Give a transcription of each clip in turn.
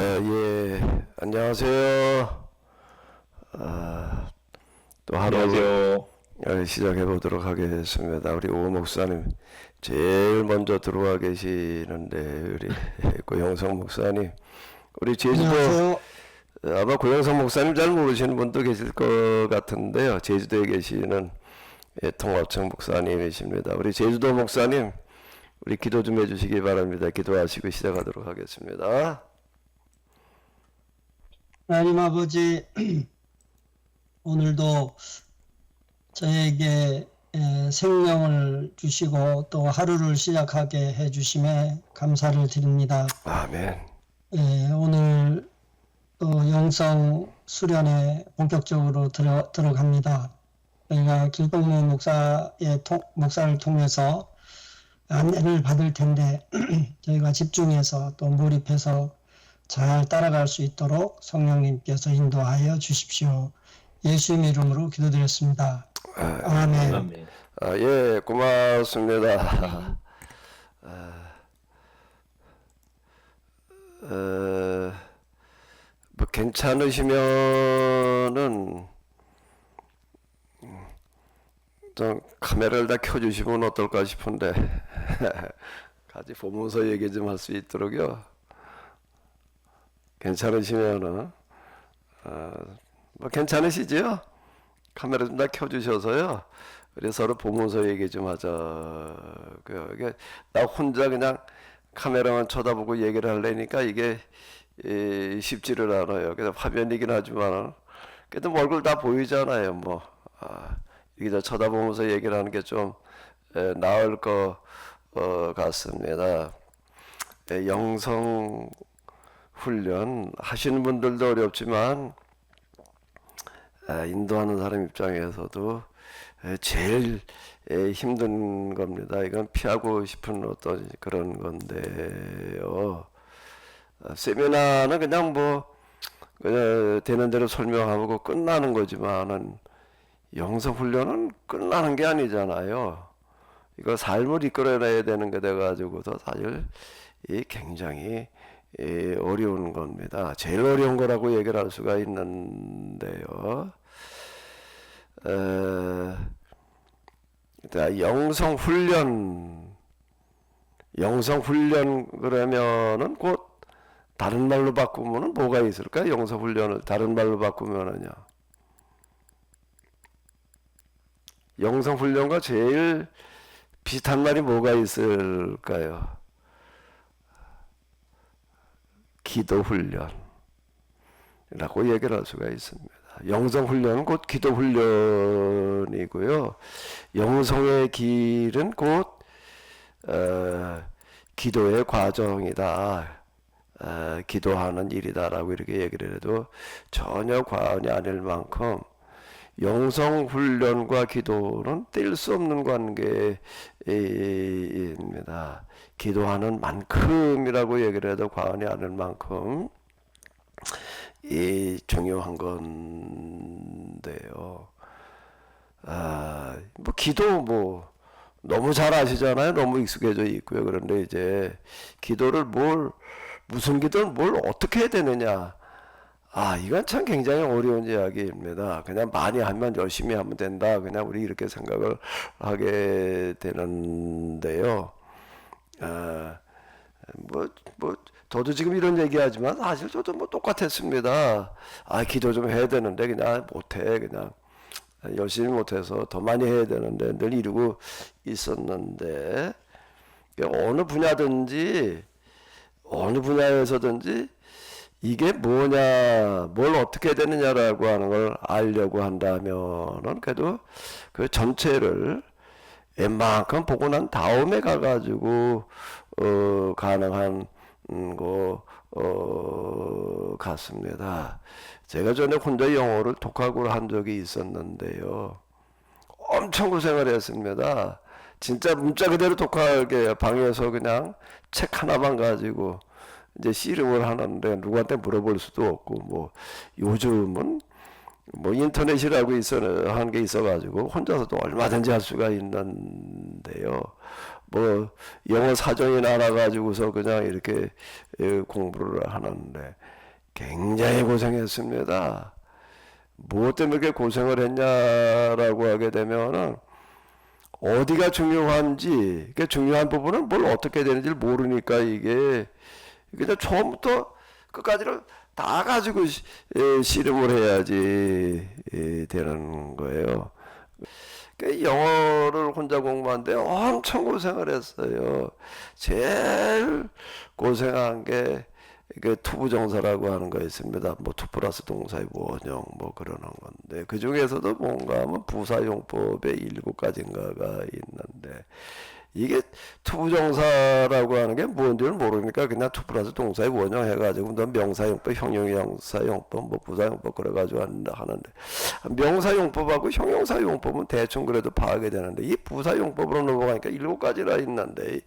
예, 안녕하세요. 또 하루 시작해 보도록 하겠습니다. 우리 오 목사님 제일 먼저 들어와 계시는데 우리 고영성 목사님, 우리 제주도 안녕하세요. 아마 고영성 목사님 잘 모르시는 분도 계실 것 같은데요. 제주도에 계시는 통합청 목사님이십니다. 우리 제주도 목사님, 우리 기도 좀 해주시기 바랍니다. 기도하시고 시작하도록 하겠습니다. 하나님 아버지, 오늘도 저에게 생명을 주시고 또 하루를 시작하게 해주심에 감사를 드립니다. 아멘. 오늘 영성 수련에 본격적으로 들어갑니다. 저희가 길동무 목사를 통해서 안내를 받을 텐데 저희가 집중해서 또 몰입해서 잘 따라갈 수 있도록 성령님께서 인도하여 주십시오. 예수님 이름으로 기도드렸습니다. 아멘. 예, 고맙습니다. 뭐 괜찮으시면은 좀 카메라를 다 켜주시면 어떨까 싶은데 같이 보면서 얘기 좀 할 수 있도록요. 괜찮으시면은 뭐 괜찮으시지요? 카메라 좀 다 켜주셔서요. 우리 서로 보면서 얘기 좀 하자. 이게 나 혼자 그냥 카메라만 쳐다보고 얘기를 하려니까 이게 쉽지를 않아요. 그래서 화면이긴 하지만 그래도 얼굴 다 보이잖아요. 뭐 이게 쳐다보면서 얘기를 하는 게 좀 나을 것 같습니다. 영성 훈련 하시는 분들도 어렵지만 인도하는 사람 입장에서도 제일 힘든 겁니다. 이건 피하고 싶은 어떤 그런 건데요. 세미나는 그냥 되는 대로 설명하고 끝나는 거지만은 영성 훈련은 끝나는 게 아니잖아요. 이거 삶을 이끌어내야 되는 게 돼가지고도 사실 굉장히 어려운 겁니다. 제일 어려운 거라고 얘기를 할 수가 있는데요. 영성 훈련 그러면은 곧 다른 말로 바꾸면은 뭐가 있을까? 영성 훈련을 다른 말로 바꾸면은요. 영성 훈련과 제일 비슷한 말이 뭐가 있을까요? 기도 훈련이라고 얘기를 할 수가 있습니다. 영성 훈련은 곧 기도 훈련이고요. 영성의 길은 곧 기도의 과정이다. 기도하는 일이다라고 이렇게 얘기를 해도 전혀 과언이 아닐 만큼 영성 훈련과 기도는 뗄 수 없는 관계입니다. 기도하는 만큼이라고 얘기를 해도 과언이 아닐 만큼 중요한 건데요. 기도 너무 잘 아시잖아요. 너무 익숙해져 있고요. 그런데 이제 기도를 무슨 기도를 뭘 어떻게 해야 되느냐. 이건 참 굉장히 어려운 이야기입니다. 그냥 많이 하면 열심히 하면 된다. 그냥 우리 이렇게 생각을 하게 되는데요. 저도 지금 이런 얘기하지만 사실 저도 똑같았습니다. 기도 좀 해야 되는데 그냥 못해. 그냥 열심히 못해서 더 많이 해야 되는데 늘 이러고 있었는데 어느 분야에서든지 이게 뭐냐, 뭘 어떻게 해야 되느냐라고 하는 걸 알려고 한다면은 그래도 그 전체를 웬만큼 보고 난 다음에 가가지고 가능한 거 같습니다. 제가 전에 혼자 영어를 독학을 한 적이 있었는데요. 엄청 고생을 했습니다. 진짜 문자 그대로 독학하게 방에서 그냥 책 하나만 가지고 이제 씨름을 하는데 누구한테 물어볼 수도 없고 요즘은 인터넷이라고 한 게 있어가지고 혼자서도 얼마든지 할 수가 있는데요. 뭐 영어 사전이나 알아가지고서 그냥 이렇게 공부를 하는데 굉장히 고생했습니다. 무엇 때문에 그렇게 고생을 했냐라고 하게 되면은 어디가 중요한지, 그 중요한 부분은 뭘 어떻게 되는지 모르니까 이게 그냥 처음부터 끝까지를 다 가지고 씨름을 해야지 되는 거예요. 그 영어를 혼자 공부하는데 엄청 고생을 했어요. 제일 고생한 게 그 투부정사라고 하는 거 있습니다. 뭐 투 플러스 동사의 원형 뭐 그러는 건데 그 중에서도 뭔가 하면 부사용법의 7가지인가가 있는데 이게 투부정사라고 하는 게 뭔지를 모르니까 그냥 투 플러스 동사의 원형 해가지고 너 명사용법, 형용사용법, 뭐 부사용법 그래가지고 하는데 명사용법하고 형용사용법은 대충 그래도 파악이 되는데 이 부사용법으로 넘어가니까 7가지나 있는데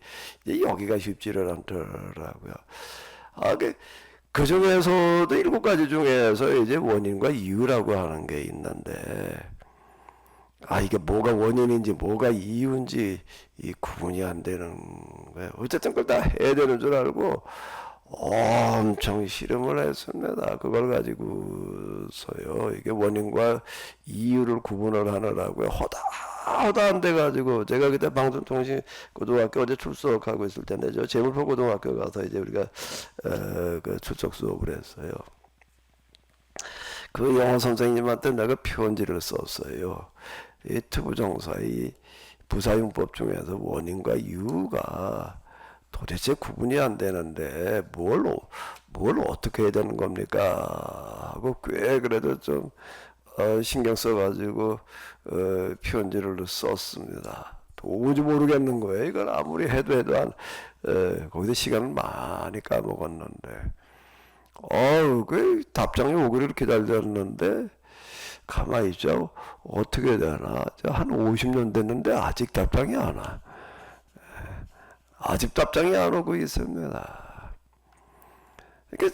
이제 여기가 쉽지를 않더라고요. 그 중에서도 7가지 중에서 이제 원인과 이유라고 하는 게 있는데, 이게 뭐가 원인인지 뭐가 이유인지 이 구분이 안 되는 거예요. 어쨌든 그걸 다 해야 되는 줄 알고 엄청 씨름을 했습니다. 그걸 가지고서요. 이게 원인과 이유를 구분을 하느라고요. 허다 안 돼가지고 제가 그때 방송통신 고등학교 어제 출석하고 있을 텐데 저 재물포 고등학교 가서 이제 우리가 그 출석 수업을 했어요. 그 영어 선생님한테 내가 편지를 썼어요. 이 투부정사 이 부사용법 중에서 원인과 이유가 도대체 구분이 안 되는데 뭘 어떻게 해야 되는 겁니까? 하고 꽤 그래도 좀 신경 써가지고 편지를 썼습니다. 도무지 모르겠는 거예요. 이걸 아무리 해도 거기서 시간을 많이 까먹었는데 그 답장이 오기를 기다렸는데 가만히 있죠. 어떻게 되나? 한 50년 됐는데 아직 답장이 안 와. 아직 답장이 안 오고 있습니다. 이게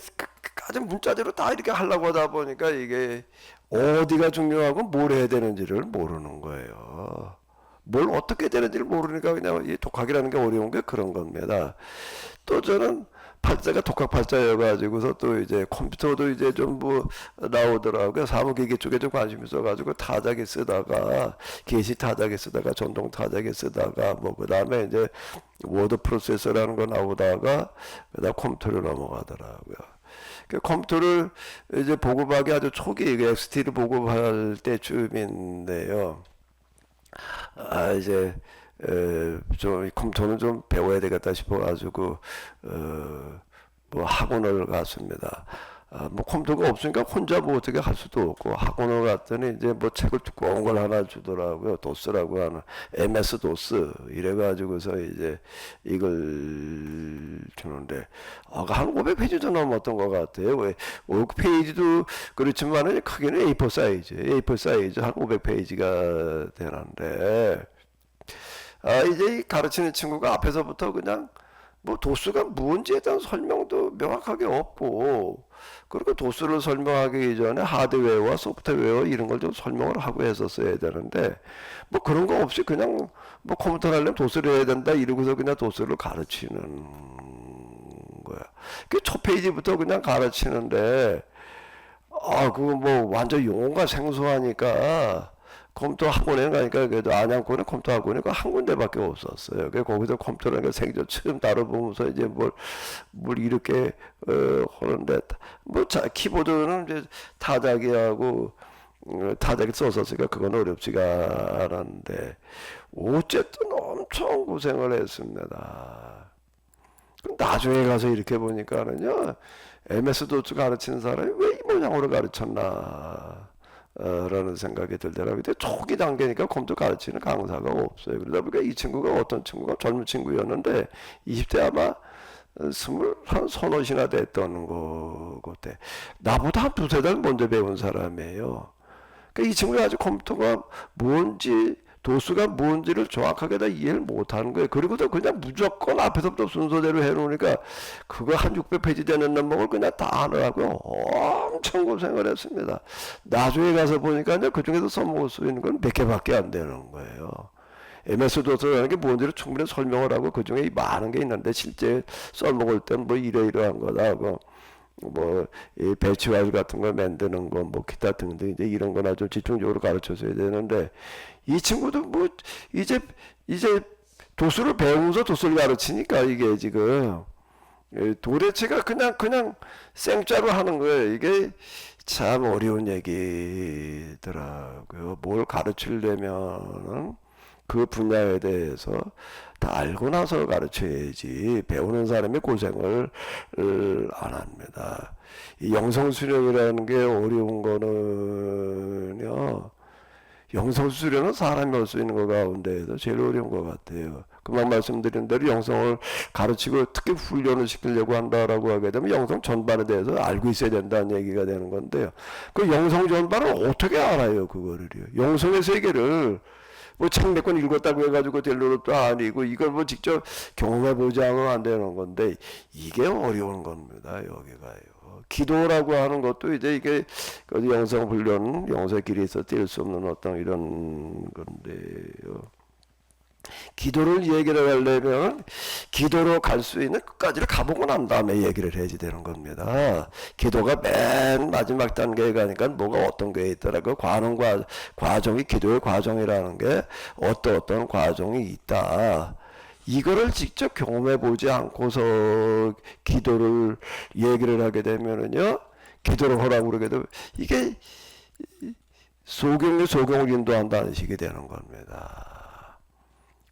아주 문자대로 다 이렇게 하려고 하다 보니까 이게 어디가 중요하고 뭘 해야 되는지를 모르는 거예요. 뭘 어떻게 되는지를 모르니까 그냥 이 독학이라는 게 어려운 게 그런 겁니다. 또 저는 팔자가 독학팔자여가지고서 또 이제 컴퓨터도 이제 좀 뭐 나오더라고요. 사무기기 쪽에 좀 관심 있어가지고 타자기 쓰다가 게시 타자기 쓰다가 전동 타자기 쓰다가 뭐 그 다음에 이제 워드 프로세서라는 거 나오다가 그다음 컴퓨터로 넘어가더라고요. 그 컴퓨터를 이제 보급하기 아주 초기 XT를 보급할 때쯤인데요. 이제 좀 컴퓨터는 좀 배워야 되겠다 싶어가지고 뭐 학원을 갔습니다. 뭐 컴퓨터가 없으니까 혼자 뭐 어떻게 할 수도 없고 학원을 갔더니 이제 뭐 책을 두꺼운 걸 하나 주더라고요. 도스라고 하는 MS 도스 이래가지고서 이제 이걸 주는데 한 500페이지도 넘었던 것 같아요. 왜 500페이지도 그렇지만은 크기는 A4 사이즈 한 500페이지가 되는데 이제 가르치는 친구가 앞에서부터 그냥 뭐 도수가 뭔지에 대한 설명도 명확하게 없고 그리고 도수를 설명하기 이전에 하드웨어와 소프트웨어 이런 걸 좀 설명을 하고 했었어야 되는데 뭐 그런 거 없이 그냥 뭐 컴퓨터 하려면 도수를 해야 된다 이러고서 그냥 도수를 가르치는 거야. 그 첫 페이지부터 그냥 가르치는데 그거 뭐 완전 용어가 생소하니까 컴퓨터 학원에 가니까 그래도 안양권에 컴퓨터 학원이 한 군데밖에 없었어요. 거기서 컴퓨터라는 걸 생전 처음 다뤄보면서 이제 뭘 이렇게 하는데 뭐 키보드는 이제 타자기하고 타자기 썼었으니까 그건 어렵지가 않은데 어쨌든 엄청 고생을 했습니다. 나중에 가서 이렇게 보니까는요 MS 도스 가르치는 사람이 왜 이 모양으로 가르쳤나 라는 생각이 들더라고요. 근데 초기 단계니까 컴퓨터 가르치는 강사가 없어요. 그러다 보니까 이 친구가 어떤 친구가 젊은 친구였는데 20대 아마 21, 2나 됐던 거 그때 나보다 한 두세 달 먼저 배운 사람이에요. 그러니까 이 친구가 아직 컴퓨터가 뭔지 도수가 뭔지를 정확하게 다 이해를 못하는 거예요. 그리고도 그냥 무조건 앞에서부터 순서대로 해놓으니까 그거 한 600페이지 되는 놈목을 그냥 다 하느라고 엄청 고생을 했습니다. 나중에 가서 보니까 그 중에서 써먹을 수 있는 건 몇 개밖에 안 되는 거예요. MS 도서라는 게 뭔지를 충분히 설명을 하고 그 중에 많은 게 있는데 실제 써먹을 땐 뭐 이러이러한 거다 이 배치와일 같은 걸 만드는 거 뭐 기타 등등 이제 이런 거나 좀 집중적으로 가르쳐줘야 되는데 이 친구도 뭐 이제 도수를 배우면서 도수를 가르치니까 이게 지금 도대체가 그냥 생짜로 하는 거예요. 이게 참 어려운 얘기더라고요. 뭘 가르치려면은 그 분야에 대해서 다 알고 나서 가르쳐야지 배우는 사람이 고생을 안 합니다. 이 영성수련이라는 게 어려운 거는요. 영성수련은 사람이 할 수 있는 것 가운데에서 제일 어려운 것 같아요. 금방 말씀드린 대로 영성을 가르치고 특히 훈련을 시키려고 한다라고 하게 되면 영성 전반에 대해서 알고 있어야 된다는 얘기가 되는 건데요. 그 영성 전반을 어떻게 알아요, 그거를요? 영성의 세계를 뭐 책 몇 권 읽었다고 해가지고 될 노릇도 아니고 이걸 뭐 직접 경험해보지 않으면 안 되는 건데 이게 어려운 겁니다, 여기가요. 기도라고 하는 것도 이제 이게 영성 훈련, 영성의 길에 있어 뗄 수 없는 어떤 이런 건데요. 기도를 얘기를 하려면 기도로 갈 수 있는 끝까지를 가보고 난 다음에 얘기를 해야지 되는 겁니다. 기도가 맨 마지막 단계에 가니까 뭐가 어떤 게 있더라. 그 과정이 기도의 과정이라는 게 어떤 과정이 있다. 이거를 직접 경험해 보지 않고서 기도를 얘기를 하게 되면은요, 기도를 하라고 그러게 되면 이게 소경을 인도한다는 식이 되는 겁니다.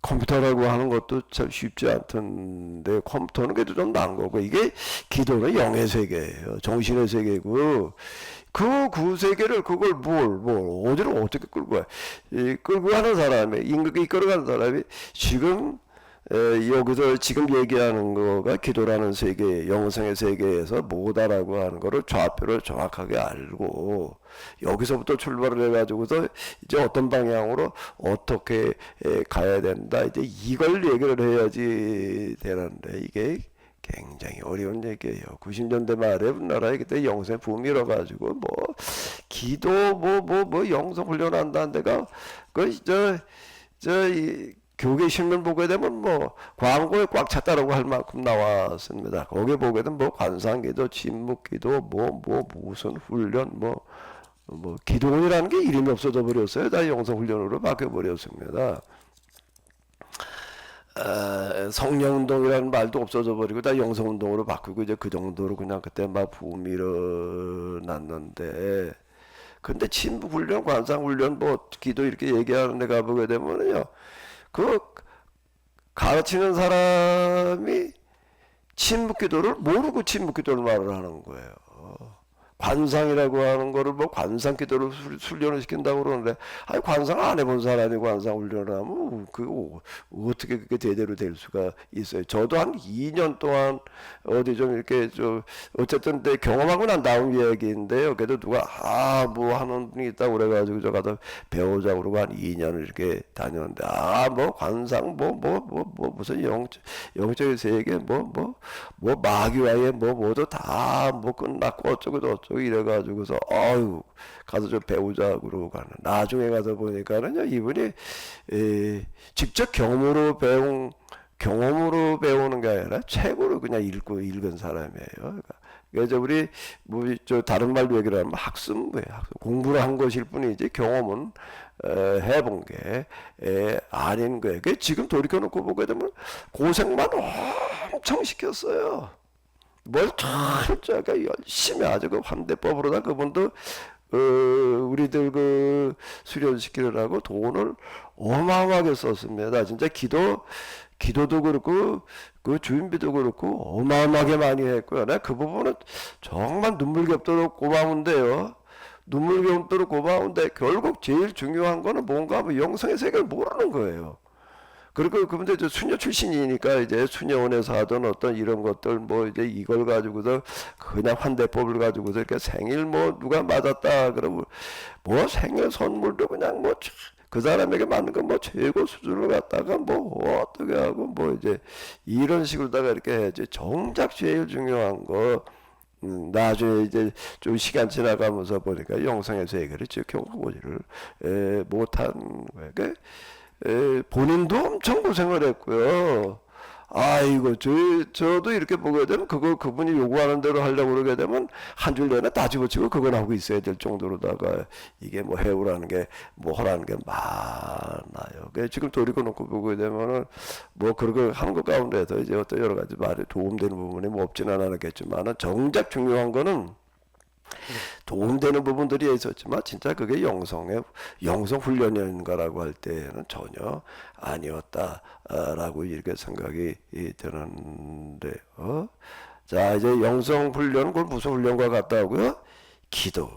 컴퓨터라고 하는 것도 참 쉽지 않던데 컴퓨터는 그래도 좀 나은 거고 이게 기도는 영의 세계예요. 정신의 세계고 그 세계를 그걸 어디로 어떻게 끌고 가? 끌고 가는 사람이 이끌어가는 사람이 지금 여기서 지금 얘기하는 거가 기도라는 세계, 영성의 세계에서 뭐다라고 하는 거를 좌표를 정확하게 알고 여기서부터 출발을 해가지고서 이제 어떤 방향으로 어떻게 가야 된다. 이제 이걸 얘기를 해야지 되는데 이게 굉장히 어려운 얘기예요. 90년대 말에 우리나라에 그때 영성의 붐이 일어가지고 기도 영성 훈련한다는 데가 교계 신문 보게 되면 광고에 꽉 찼다라고 할 만큼 나왔습니다. 거기에 보게 되면 관상기도, 침묵기도, 무슨 훈련, 기도원이라는 게 이름이 없어져 버렸어요. 다 영성훈련으로 바뀌어 버렸습니다. 성령운동이라는 말도 없어져 버리고 다 영성운동으로 바꾸고 이제 그 정도로 그냥 그때 붐이 일어났는데 근데 침묵훈련, 관상훈련, 기도 이렇게 얘기하는 데 가보게 되면요. 그 가르치는 사람이 침묵기도를 모르고 침묵기도를 말을 하는 거예요. 관상이라고 하는 거를 관상기도를 훈련을 시킨다고 그러는데 아니 관상 안 해본 사람이 관상 훈련을 하면 그거 어떻게 그게 제대로 될 수가 있어요. 저도 한 2년 동안 어디 좀 이렇게 어쨌든 내 경험하고 난 다음 이야기인데요. 그래도 누가 하는 분이 있다고 그래가지고 저 가서 배우자 그러고 한 2년을 이렇게 다녔는데 관상 무슨 영적인 세계 마귀와의 뭐도 다 끝났고 어쩌고 이래가지고서 가서 좀 배우자 그러고 가는 나중에 가서 보니까는요 이분이 직접 경험으로 배우는 게 아니라 책으로 그냥 읽은 사람이에요. 그래서 우리 다른 말로 얘기를 하면 학습 공부를 한 것일 뿐이지 경험은 해본 게 아닌 거예요. 지금 돌이켜놓고 보게 되면 고생만 엄청 시켰어요. 뭘 철저하게 열심히 아주 그 환대법으로다 그분도 우리들 그 수련시키느라고 돈을 어마어마하게 썼습니다. 진짜 기도도 그렇고 그 주인비도 그렇고 어마어마하게 많이 했고요. 내가 그 부분은 정말 눈물겹도록 고마운데요. 눈물겹도록 고마운데 결국 제일 중요한 거는 뭔가 영성의 세계를 모르는 거예요. 그리고 그분들 수녀 출신이니까 이제 수녀원에서 하던 어떤 이런 것들 이제 이걸 가지고서 그냥 환대법을 가지고서 이렇게 생일 누가 맞았다 그러면 생일 선물도 그냥 그 사람에게 맞는 건 최고 수준을 갖다가 어떻게 하고 이제 이런 식으로다가 이렇게 해야지. 정작 제일 중요한 거 나중에 이제 좀 시간 지나가면서 보니까 영성의 세계를 즉 경험하지를 못한 거예요. 본인도 엄청 고생을 했고요. 아이고, 저도 이렇게 보게 되면 그분이 요구하는 대로 하려고 그러게 되면 한 줄 내내 다 집어치고 그건 하고 있어야 될 정도로다가 이게 뭐 해오라는 게 뭐 하라는 게 많아요. 지금 돌이켜 놓고 보게 되면은 뭐 그런 거 하는 것 가운데서 이제 어떤 여러 가지 말에 도움되는 부분이 뭐 없지는 않았겠지만은 정작 중요한 거는 도움되는 부분들이 있었지만 진짜 그게 영성 훈련인가라고 할 때는 전혀 아니었다라고 이렇게 생각이 드는데요. 자, 이제 영성 훈련은 그건 무슨 훈련과 같다고요? 기도.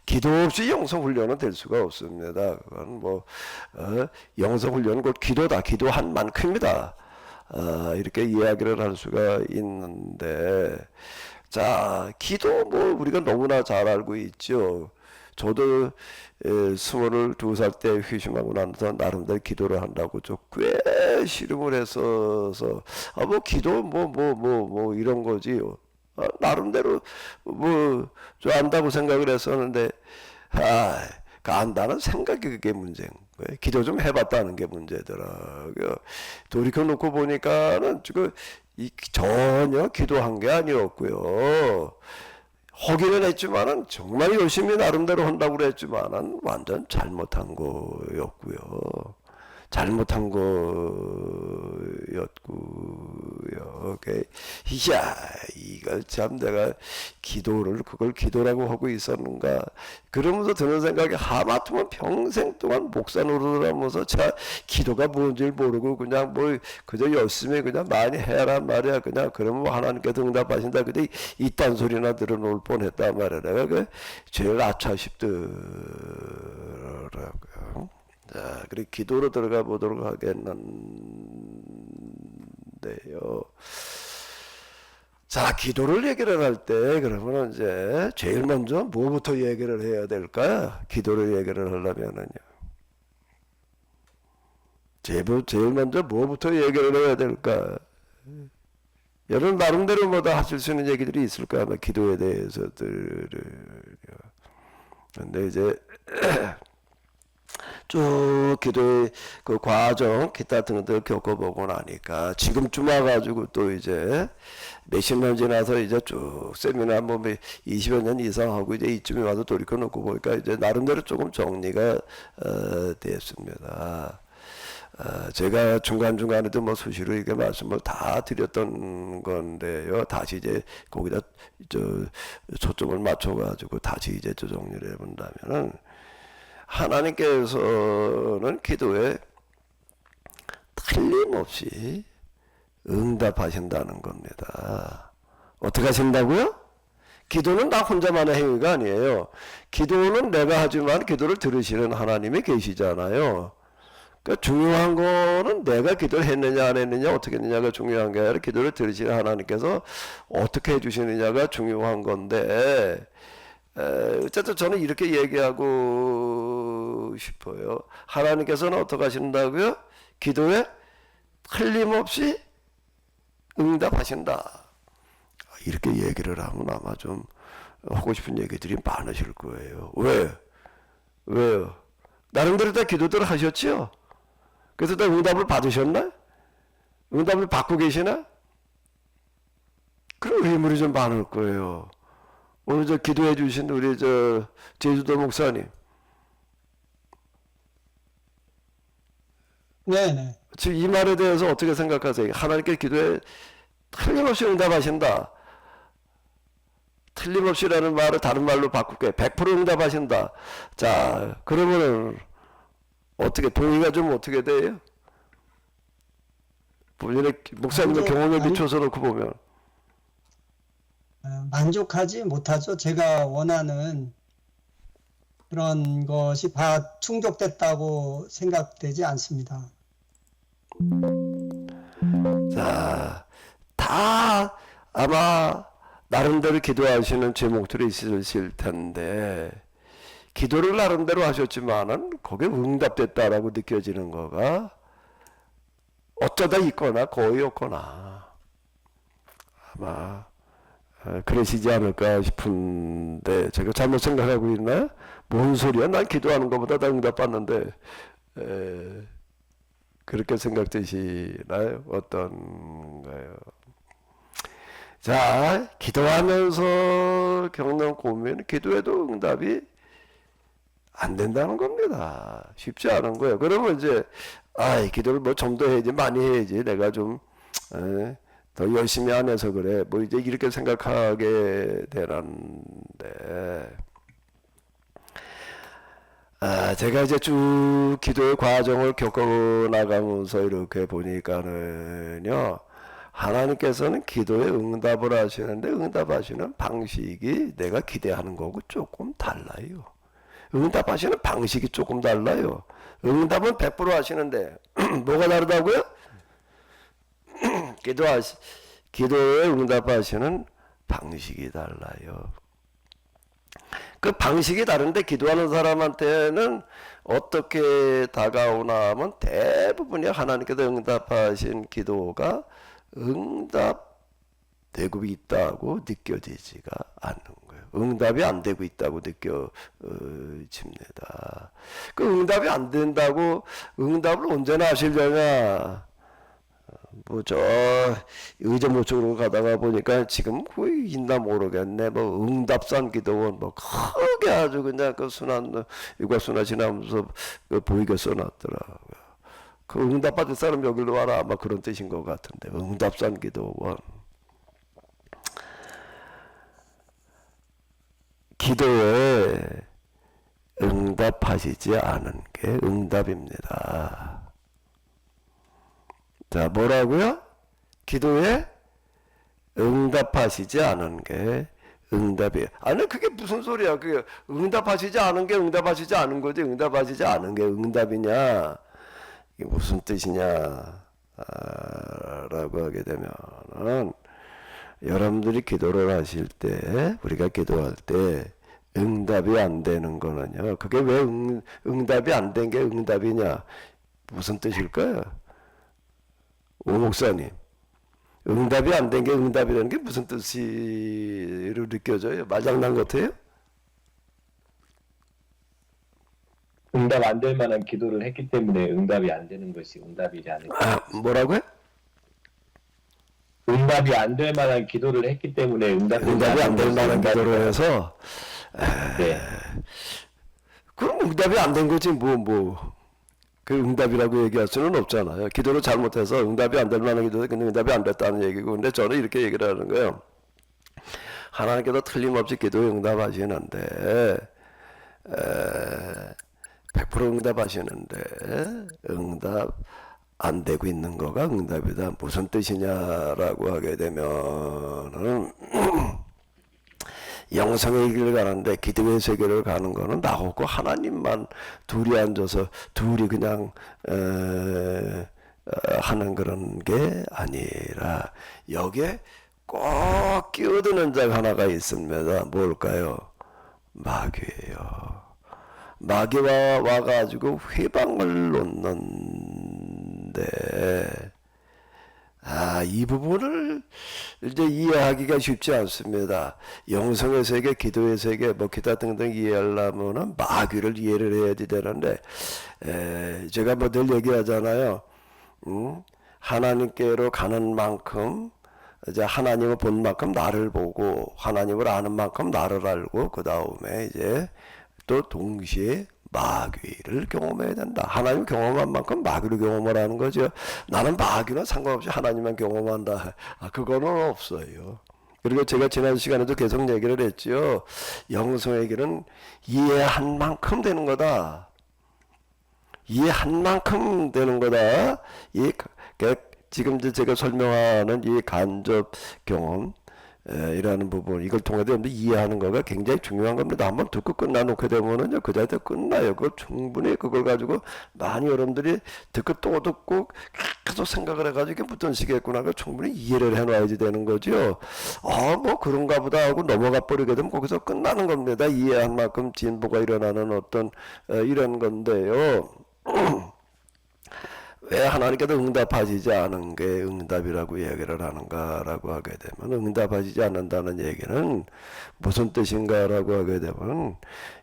기도 없이 영성 훈련은 될 수가 없습니다. 그건 뭐 영성 훈련은 곧 기도다. 기도한 만큼이다. 이렇게 이야기를 할 수가 있는데, 자, 기도 뭐 우리가 너무나 잘 알고 있죠. 저도 22살 때 회심하고 나서 나름대로 기도를 한다고 꽤 씨름을 했어서 뭐 기도 뭐 이런 거지요. 나름대로 뭐 좀 안다고 생각을 했었는데 그 안다는 생각이 그게 문제인 거예요. 기도 좀 해봤다는 게 문제더라고요. 돌이켜 놓고 보니까는 전혀 기도한 게 아니었고요. 하기는 했지만은 정말 열심히 나름대로 한다고 그랬지만은 완전 잘못한 거였고요. 잘못한 거였고요. 이야, 이걸 참 내가 그걸 기도라고 하고 있었는가. 그러면서 드는 생각이 하마터면 평생 동안 목사 노릇하면서 기도가 뭔지 모르고 그냥 뭐 그저 열심히 그냥 많이 해란 말이야. 그냥 그러면 하나님께서 응답하신다. 근데 이딴 소리나 들어놓을 뻔했단 말이야. 내가 제일 아차 싶더라고요. 자, 그리고 기도로 들어가 보도록 하겠는데요. 자, 기도를 얘기를 할 때, 그러면 이제, 제일 먼저 뭐부터 얘기를 해야 될까요? 기도를 얘기를 하려면은요. 제일 먼저 뭐부터 얘기를 해야 될까? 여러분, 나름대로 뭐다 하실 수 있는 얘기들이 있을까요? 아마 기도에 대해서들을요. 근데 이제, 쭉 기도의 그 과정 기타 등등을 겪어보고 나니까 지금쯤 와가지고 또 이제 몇십 년 지나서 이제 쭉 세미나 뭐 20여 년 이상 하고 이제 이쯤에 와서 돌이켜 놓고 보니까 이제 나름대로 조금 정리가 됐습니다. 제가 중간중간에도 뭐 수시로 이렇게 말씀을 다 드렸던 건데요. 다시 이제 거기다 초점을 맞춰가지고 다시 이제 정리를 해본다면은 하나님께서는 기도에 틀림없이 응답하신다는 겁니다. 어떻게 하신다고요? 기도는 나 혼자만의 행위가 아니에요. 기도는 내가 하지만 기도를 들으시는 하나님이 계시잖아요. 그러니까 중요한 거는 내가 기도를 했느냐 안 했느냐 어떻게 했느냐가 중요한 게 아니라 기도를 들으시는 하나님께서 어떻게 해주시느냐가 중요한 건데, 어쨌든 저는 이렇게 얘기하고 싶어요. 하나님께서는 어떻게 하신다고요? 기도에 틀림없이 응답하신다. 이렇게 얘기를 하면 아마 좀 하고 싶은 얘기들이 많으실 거예요. 왜요? 나름대로 다 기도들을 하셨지요? 그래서 다 응답을 받으셨나? 응답을 받고 계시나? 그런 의문이 좀 많을 거예요. 오늘 기도해 주신 우리 제주도 목사님. 네네. 지금 이 말에 대해서 어떻게 생각하세요? 하나님께 기도에 틀림없이 응답하신다. 틀림없이라는 말을 다른 말로 바꿀게요. 100% 응답하신다. 자, 그러면은 어떻게 동의가 좀 어떻게 돼요? 본인의 목사님의 경험에 비춰서 놓고 보면 만족하지 못하죠. 제가 원하는 그런 것이 다 충족됐다고 생각되지 않습니다. 자, 다 아마 나름대로 기도하시는 제목들이 있으실 텐데 기도를 나름대로 하셨지만은 거기에 응답됐다라고 느껴지는 거가 어쩌다 있거나 거의 없거나 아마 그러시지 않을까 싶은데 제가 잘못 생각하고 있나요? 뭔 소리야? 난 기도하는 것보다 다 응답받는데. 그렇게 생각되시나요? 어떤가요? 자, 기도하면서 겪는 고민, 기도해도 응답이 안 된다는 겁니다. 쉽지 않은 거예요. 그러면 이제, 이 기도를 뭐 좀 더 해야지, 많이 해야지. 내가 좀, 더 열심히 안 해서 그래. 뭐 이제 이렇게 생각하게 되는데, 제가 이제 쭉 기도의 과정을 겪어 나가면서 이렇게 보니까는요, 하나님께서는 기도에 응답을 하시는데 응답하시는 방식이 내가 기대하는 거고 조금 달라요. 응답하시는 방식이 조금 달라요. 응답은 100% 하시는데 뭐가 다르다고요? 기도에 응답하시는 방식이 달라요. 그 방식이 다른데 기도하는 사람한테는 어떻게 다가오나 하면 대부분이 하나님께서 응답하신 기도가 응답되고 있다고 느껴지지가 않는 거예요. 응답이 안 되고 있다고 느껴집니다. 그 응답이 안 된다고 응답을 언제나 하시려냐? 뭐 저 의정부 쪽으로 가다가 보니까 지금 거의 있나 모르겠네. 뭐 응답산 기도원 뭐 크게 아주 그냥 그 순환 유곽순환 지나면서 그 보이게 써놨더라고요. 그 응답 받을 사람 여기로 와라 아마 그런 뜻인 것 같은데 응답산 기도원. 기도에 응답하시지 않은 게 응답입니다. 자, 뭐라고요? 기도에 응답하시지 않은 게 응답이에요. 아니, 그게 무슨 소리야? 그게 응답하시지 않은 게 응답하시지 않은 거지. 응답하시지 않은 게 응답이냐? 이게 무슨 뜻이냐? 라고 하게 되면은, 여러분들이 기도를 하실 때, 우리가 기도할 때, 응답이 안 되는 거는요. 그게 왜 응답이 안 된 게 응답이냐? 무슨 뜻일까요? 오 목사님, 응답이 안 된 게 응답이라는 게 무슨 뜻으로 느껴져요? 말장난 같아요? 응답 안 될 만한 기도를 했기 때문에 응답이 안 되는 것이 응답이지 않을까? 뭐라고요? 응답이 안 될 만한 기도를 했기 때문에 응답이 안 될 만한 기도를 해서 네. 그럼 응답이 안 된 거지 그 응답이라고 얘기할 수는 없잖아요. 기도를 잘못해서 응답이 안 될 만한 기도도 근데 응답이 안 됐다는 얘기고 근데 저는 이렇게 얘기를 하는 거예요. 하나님께서 틀림없이 기도에 응답하시는데 100% 응답하시는데 응답 안 되고 있는 거가 응답이다. 무슨 뜻이냐라고 하게 되면은 영성의 길을 가는데 기도의 세계를 가는 거는 나하고 하나님만 둘이 앉아서 둘이 그냥 하는 그런 게 아니라 여기에 꼭 끼어드는 자가 하나가 있습니다. 뭘까요? 마귀예요. 마귀가 와가지고 회방을 놓는데 이 부분을 이제 이해하기가 쉽지 않습니다. 영성의 세계, 기도의 세계, 뭐 기타 등등 이해하려면은 마귀를 이해를 해야 되는데 제가 뭐 늘 얘기하잖아요. 하나님께로 가는 만큼 이제 하나님을 본 만큼 나를 보고 하나님을 아는 만큼 나를 알고 그 다음에 이제 또 동시에 마귀를 경험해야 된다. 하나님 경험한 만큼 마귀를 경험을 하는 거죠. 나는 마귀는 상관없이 하나님만 경험한다. 그거는 없어요. 그리고 제가 지난 시간에도 계속 얘기를 했죠. 영성의 길은 이해한 만큼 되는 거다. 이해한 만큼 되는 거다. 지금 이제 제가 설명하는 이 간접 경험 이라는 부분 이걸 통해서 여러분들 이해하는 거가 굉장히 중요한 겁니다. 한번 듣고 끝나놓게 되면은요 그 자리에 끝나요. 그걸 충분히 그걸 가지고 많이 여러분들이 듣고 또 듣고 계속 생각을 해가지고 이게 무슨 식이겠구나 그걸 충분히 이해를 해놔야지 되는 거죠. 뭐 그런가 보다 하고 넘어가 버리게 되면 거기서 끝나는 겁니다. 이해한 만큼 진보가 일어나는 어떤 이런 건데요. 왜 하나님께서 응답하시지 않은 게 응답이라고 얘기를 하는가라고 하게 되면, 응답하시지 않는다는 얘기는 무슨 뜻인가라고 하게 되면,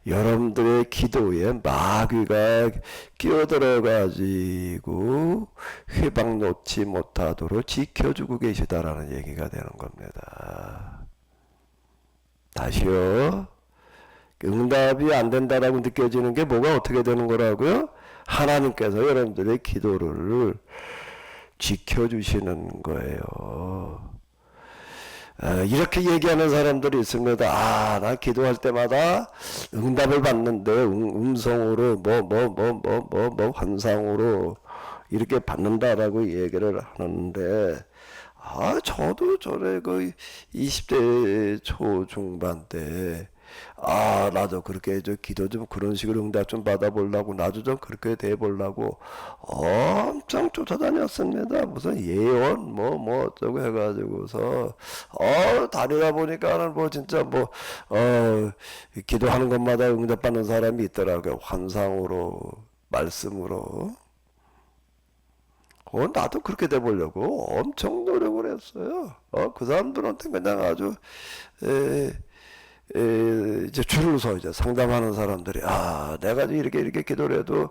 여러분들의 기도에 마귀가 끼어들어 가지고 회방 놓지 못하도록 지켜주고 계시다라는 얘기가 되는 겁니다. 다시요. 응답이 안 된다라고 느껴지는 게 뭐가 어떻게 되는 거라고요? 하나님께서 여러분들의 기도를 지켜주시는 거예요. 이렇게 얘기하는 사람들이 있습니다. 나 기도할 때마다 응답을 받는데 음성으로 환상으로 이렇게 받는다라고 얘기를 하는데, 저도 전에 그 20대 초중반 때 나도 그렇게 기도 좀 그런 식으로 응답 좀 받아보려고, 나도 좀 그렇게 돼보려고 엄청 쫓아다녔습니다. 무슨 예언 뭐 어쩌고 해가지고서 다니다 보니까는 진짜 기도하는 것마다 응답받는 사람이 있더라고요. 환상으로, 말씀으로. 나도 그렇게 돼보려고 엄청 노력을 했어요. 그 사람들한테 그냥 아주 이제 줄을 서 이제 상담하는 사람들이, 내가 이렇게 기도를 해도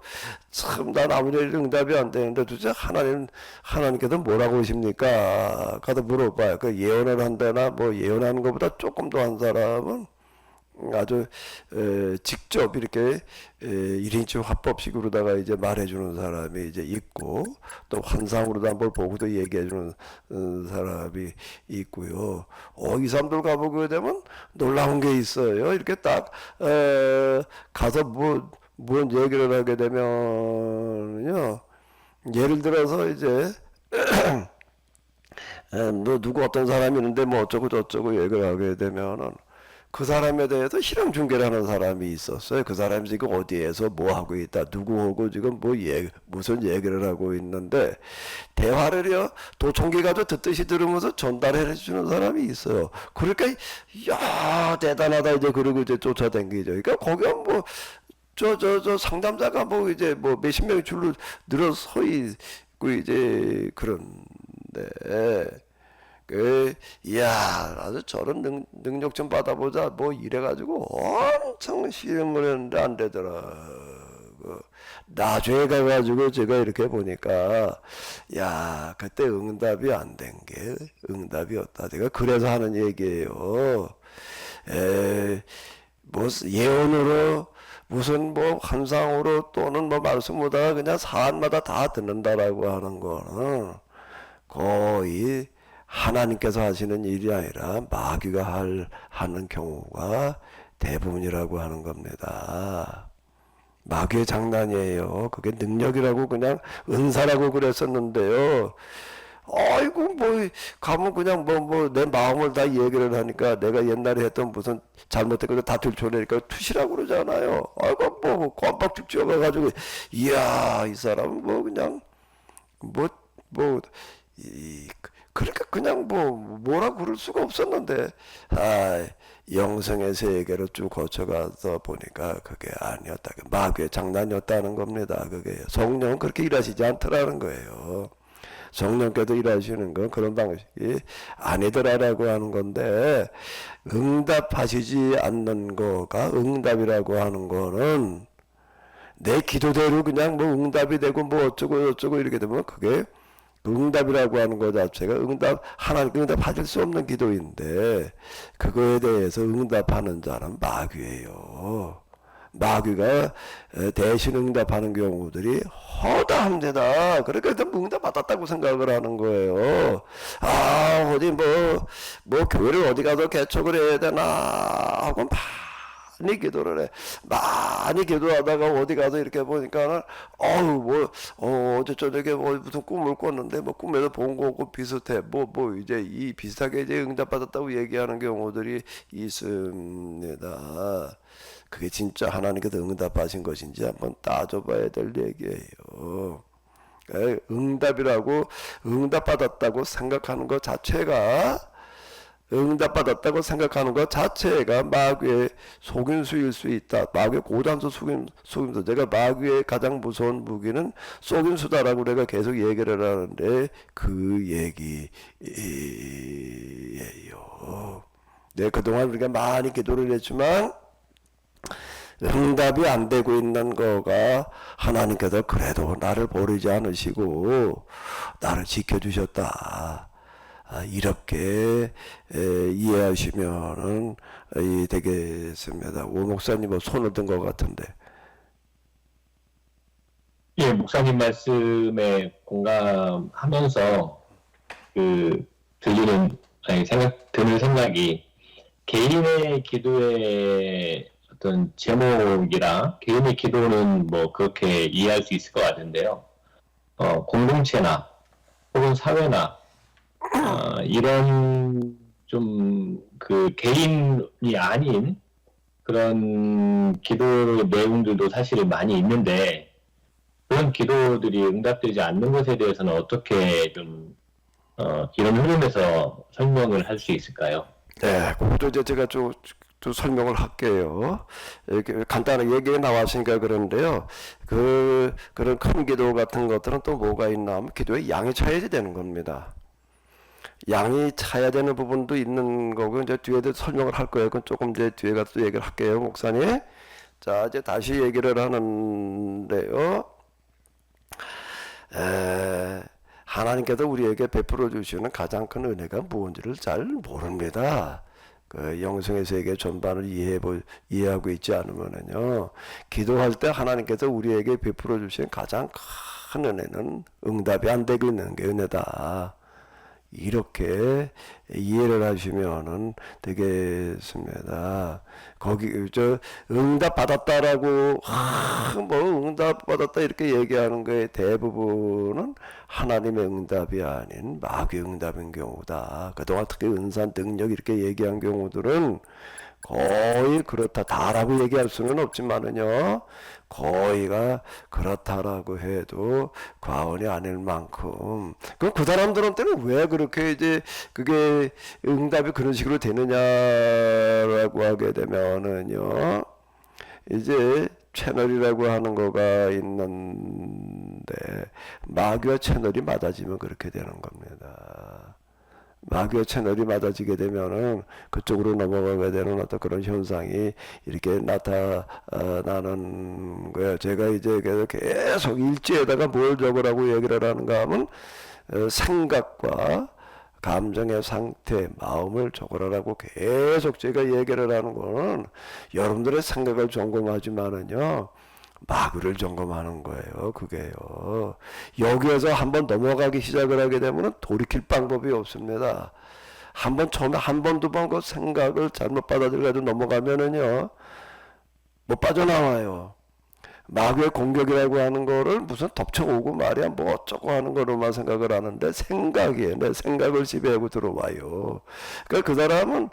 참 난 아무리 응답이 안 되는데 도대체 하나님께서 뭐라고 하십니까? 가서 물어봐요. 그 예언을 한다나 예언하는 것보다 조금 더 한 사람은 아주 직접 이렇게 1인칭 화법식으로다가 이제 말해주는 사람이 이제 있고, 또 환상으로도 한번 보고도 얘기해주는 사람이 있고요. 이 사람들 가보게 되면 놀라운 게 있어요. 이렇게 딱 가서 뭔 얘기를 하게 되면요, 예를 들어서 이제 누구 어떤 사람이 있는데 어쩌고 저쩌고 얘기를 하게 되면은, 그 사람에 대해서 실험 중계를 하는 사람이 있었어요. 그 사람이 지금 어디에서 뭐 하고 있다, 누구하고 지금 무슨 얘기를 하고 있는데, 대화를요 도청기 가지고 듣듯이 들으면서 전달해 주는 사람이 있어요. 그러니까 야 대단하다 이제 그러고 이제 쫓아다니죠. 그러니까 거기가 저 상담자가 이제 몇십 명이 줄로 늘어서 있고 이제 그런데, 나도 저런 능력 좀 받아보자 이래가지고 엄청 시험을 했는데 안 되더라고. 나중에 가가지고 제가 이렇게 보니까, 그때 응답이 안 된 게 응답이었다. 제가 그래서 하는 얘기예요. 예언으로 무슨 환상으로 또는 말씀보다 그냥 사안마다 다 듣는다라고 하는 거는 거의 하나님께서 하시는 일이 아니라 마귀가 하는 경우가 대부분이라고 하는 겁니다. 마귀의 장난이에요. 그게 능력이라고 그냥 은사라고 그랬었는데요. 아이고 가면 그냥 내 마음을 다 얘기를 하니까, 내가 옛날에 했던 무슨 잘못된 거 다 들춰내니까 투시라고 그러잖아요. 아이고 껌뻑죽 쥐어가가지고, 이야 이 사람은 그냥 그러니까 그냥 뭐라 그럴 수가 없었는데, 영성의 세계로 쭉 거쳐가서 보니까 그게 아니었다. 마귀의 장난이었다는 겁니다. 그게 성령은 그렇게 일하시지 않더라는 거예요. 성령께도 일하시는 건 그런 방식이 아니더라라고 하는 건데, 응답하시지 않는 거가 응답이라고 하는 거는, 내 기도대로 그냥 응답이 되고 어쩌고 저쩌고 이렇게 되면 그게 응답이라고 하는 것 자체가 하나님 응답하실 수 없는 기도인데, 그거에 대해서 응답하는 자는 마귀예요. 마귀가 대신 응답하는 경우들이 허다합니다. 그러니까 응답 받았다고 생각을 하는 거예요. 어디 교회를 어디 가서 개척을 해야 되나 하고 많이 기도를 해. 많이 기도하다가 어디 가서 이렇게 보니까는, 어제 저녁에 무슨 꿈을 꿨는데, 꿈에서 본 거고 비슷해. 이제 이 비슷하게 이제 응답받았다고 얘기하는 경우들이 있습니다. 그게 진짜 하나님께서 응답하신 것인지 한번 따져봐야 될 얘기예요. 응답이라고, 응답받았다고 생각하는 것 자체가 응답받았다고 생각하는 것 자체가 마귀의 속임수일 수 있다. 마귀의 고단수 속임수. 내가 마귀의 가장 무서운 무기는 속임수다라고 내가 계속 얘기를 하는데 그 얘기예요. 내가 그동안 우리가 많이 기도를 했지만 응답이 안 되고 있는 거가 하나님께서 그래도 나를 버리지 않으시고 나를 지켜주셨다. 이렇게 이해하시면은 되겠습니다. 오 목사님 뭐 손을 든 것 같은데. 예, 목사님 말씀에 공감하면서 드는 생각이 개인의 기도의 어떤 제목이라 개인의 기도는 뭐 그렇게 이해할 수 있을 것 같은데요. 공동체나 혹은 사회나 이런 좀 그 개인이 아닌 그런 기도 내용들도 사실은 많이 있는데 그런 기도들이 응답되지 않는 것에 대해서는 어떻게 좀 이런 흐름에서 설명을 할 수 있을까요? 네, 그것도 이제 제가 좀 설명을 할게요. 이렇게 간단하게 얘기가 나왔으니까 그런데요. 그런 큰 기도 같은 것들은 또 뭐가 있나 하면 기도에 양이 차야 되는 겁니다. 양이 차야 되는 부분도 있는 거고 이제 뒤에도 설명을 할 거예요. 그건 조금 이제 뒤에 가서 또 얘기를 할게요, 목사님. 자, 이제 다시 얘기를 하는데요. 하나님께서 우리에게 베풀어 주시는 가장 큰 은혜가 무엇인지를 잘 모릅니다. 그 영성의 세계 전반을 이해하고 있지 않으면요, 기도할 때 하나님께서 우리에게 베풀어 주신 가장 큰 은혜는 응답이 안 되고 있는 게 은혜다. 이렇게 이해를 하시면은 되겠습니다. 거기 응답 받았다라고 뭐 응답 받았다 이렇게 얘기하는 거에 대부분은 하나님의 응답이 아닌 마귀의 응답인 경우다. 그동안 특히 은사 능력 이렇게 얘기한 경우들은 거의 그렇다 다라고 얘기할 수는 없지만은요, 거의가 그렇다라고 해도 과언이 아닐 만큼. 그럼 그 사람들한테는 왜 그렇게 이제 그게 응답이 그런 식으로 되느냐라고 하게 되면은요, 이제 채널이라고 하는 거가 있는데 마귀와 채널이 맞아지면 그렇게 되는 겁니다. 마귀의 채널이 맞아지게 되면은 그쪽으로 넘어가게 되는 어떤 그런 현상이 이렇게 나타나는 거예요. 제가 이제 계속 일지에다가 뭘 적으라고 얘기를 하는가 하면 생각과 감정의 상태, 마음을 적으라고 계속 제가 얘기를 하는 거는 여러분들의 생각을 점검하지만은요, 마귀를 점검하는 거예요. 그게요. 여기에서 한번 넘어가기 시작을 하게 되면 돌이킬 방법이 없습니다. 처음에 한 번, 두 번 그 생각을 잘못 받아들여가지고 넘어가면은요, 못 빠져나와요. 마귀의 공격이라고 하는 거를 무슨 덮쳐오고 말이야 뭐 어쩌고 하는 거로만 생각을 하는데 내 생각을 지배하고 들어와요. 그러니까 그 사람은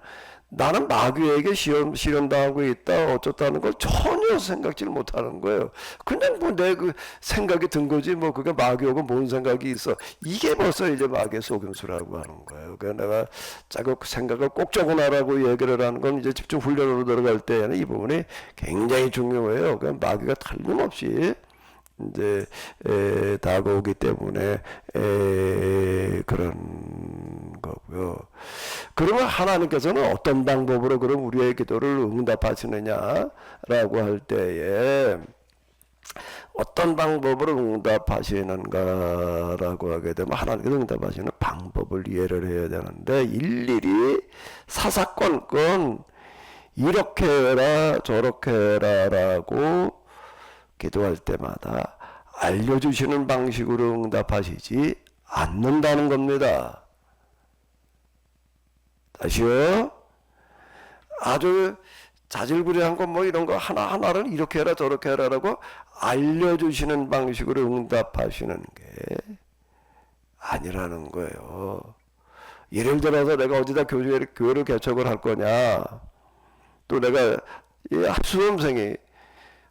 나는 마귀에게 실현당하고 있다 어쩌다는 걸 전혀 생각질 못하는 거예요. 그냥 뭐 내 그 생각이 든 거지 뭐 그게 마귀하고 뭔 생각이 있어. 이게 벌써 이제 마귀의 속임수라고 하는 거예요. 그러니까 내가 자꾸 생각을 꼭 적어놔라고 얘기를 하는 건 이제 집중 훈련으로 들어갈 때는 이 부분이 굉장히 중요해요. 그러니까 마귀가 틀림없이 이제 다가오기 때문에 그런 거고요. 그러면 하나님께서는 어떤 방법으로 그럼 우리의 기도를 응답하시느냐라고 할 때에 어떤 방법으로 응답하시는가라고 하게 되면 하나님께서 응답하시는 방법을 이해를 해야 되는데 일일이 사사건건 이렇게 해라 저렇게 해라라고 기도할 때마다 알려주시는 방식으로 응답하시지 않는다는 겁니다. 다시요. 아주 자질구레한 거 뭐 이런 거 하나하나를 이렇게 해라 저렇게 해라라고 알려주시는 방식으로 응답하시는 게 아니라는 거예요. 예를 들어서 내가 어디다 교회를 개척을 할 거냐, 또 내가 수험생이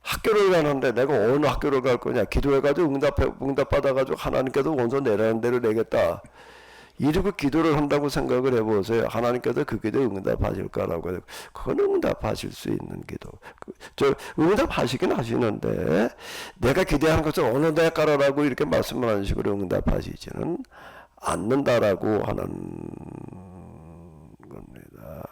학교를 가는데 내가 어느 학교를 갈 거냐, 기도해가지고 응답받아가지고 하나님께서 원서 내라는 대로 내겠다, 이러고 기도를 한다고 생각을 해보세요. 하나님께서 그 기도에 응답하실까라고 해요. 그건 응답하실 수 있는 기도. 저 응답하시긴 하시는데 내가 기대하는 것을 어느 대가라고 이렇게 말씀하는 식으로 응답하시지는 않는다라고 하는 겁니다.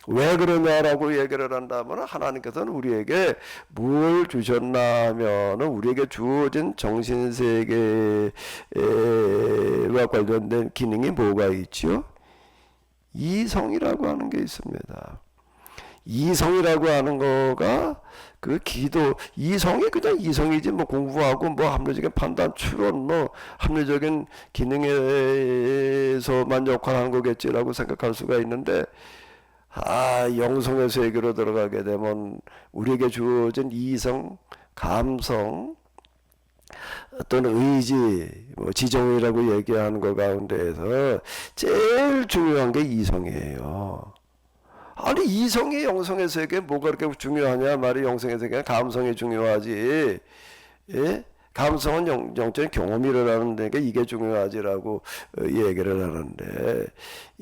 왜 그러냐라고 얘기를 한다면 하나님께서는 우리에게 뭘 주셨냐면 우리에게 주어진 정신세계와 관련된 기능이 뭐가 있죠? 이성이라고 하는 게 있습니다. 이성이라고 하는 거가 그 기도 이성이 그냥 이성이지 뭐 공부하고 뭐 합리적인 판단 추론 뭐 합리적인 기능에서만 역할하는 거겠지라고 생각할 수가 있는데 영성의 세계로 들어가게 되면 우리에게 주어진 이성, 감성, 또는 의지, 뭐 지정이라고 얘기하는 것 가운데에서 제일 중요한 게 이성이에요. 아니 이성이 영성의 세계에 뭐가 그렇게 중요하냐 말이 영성의 세계는 감성이 중요하지. 예? 감성은 영적인 경험이라는 데가 이게 중요하지라고 얘기를 하는데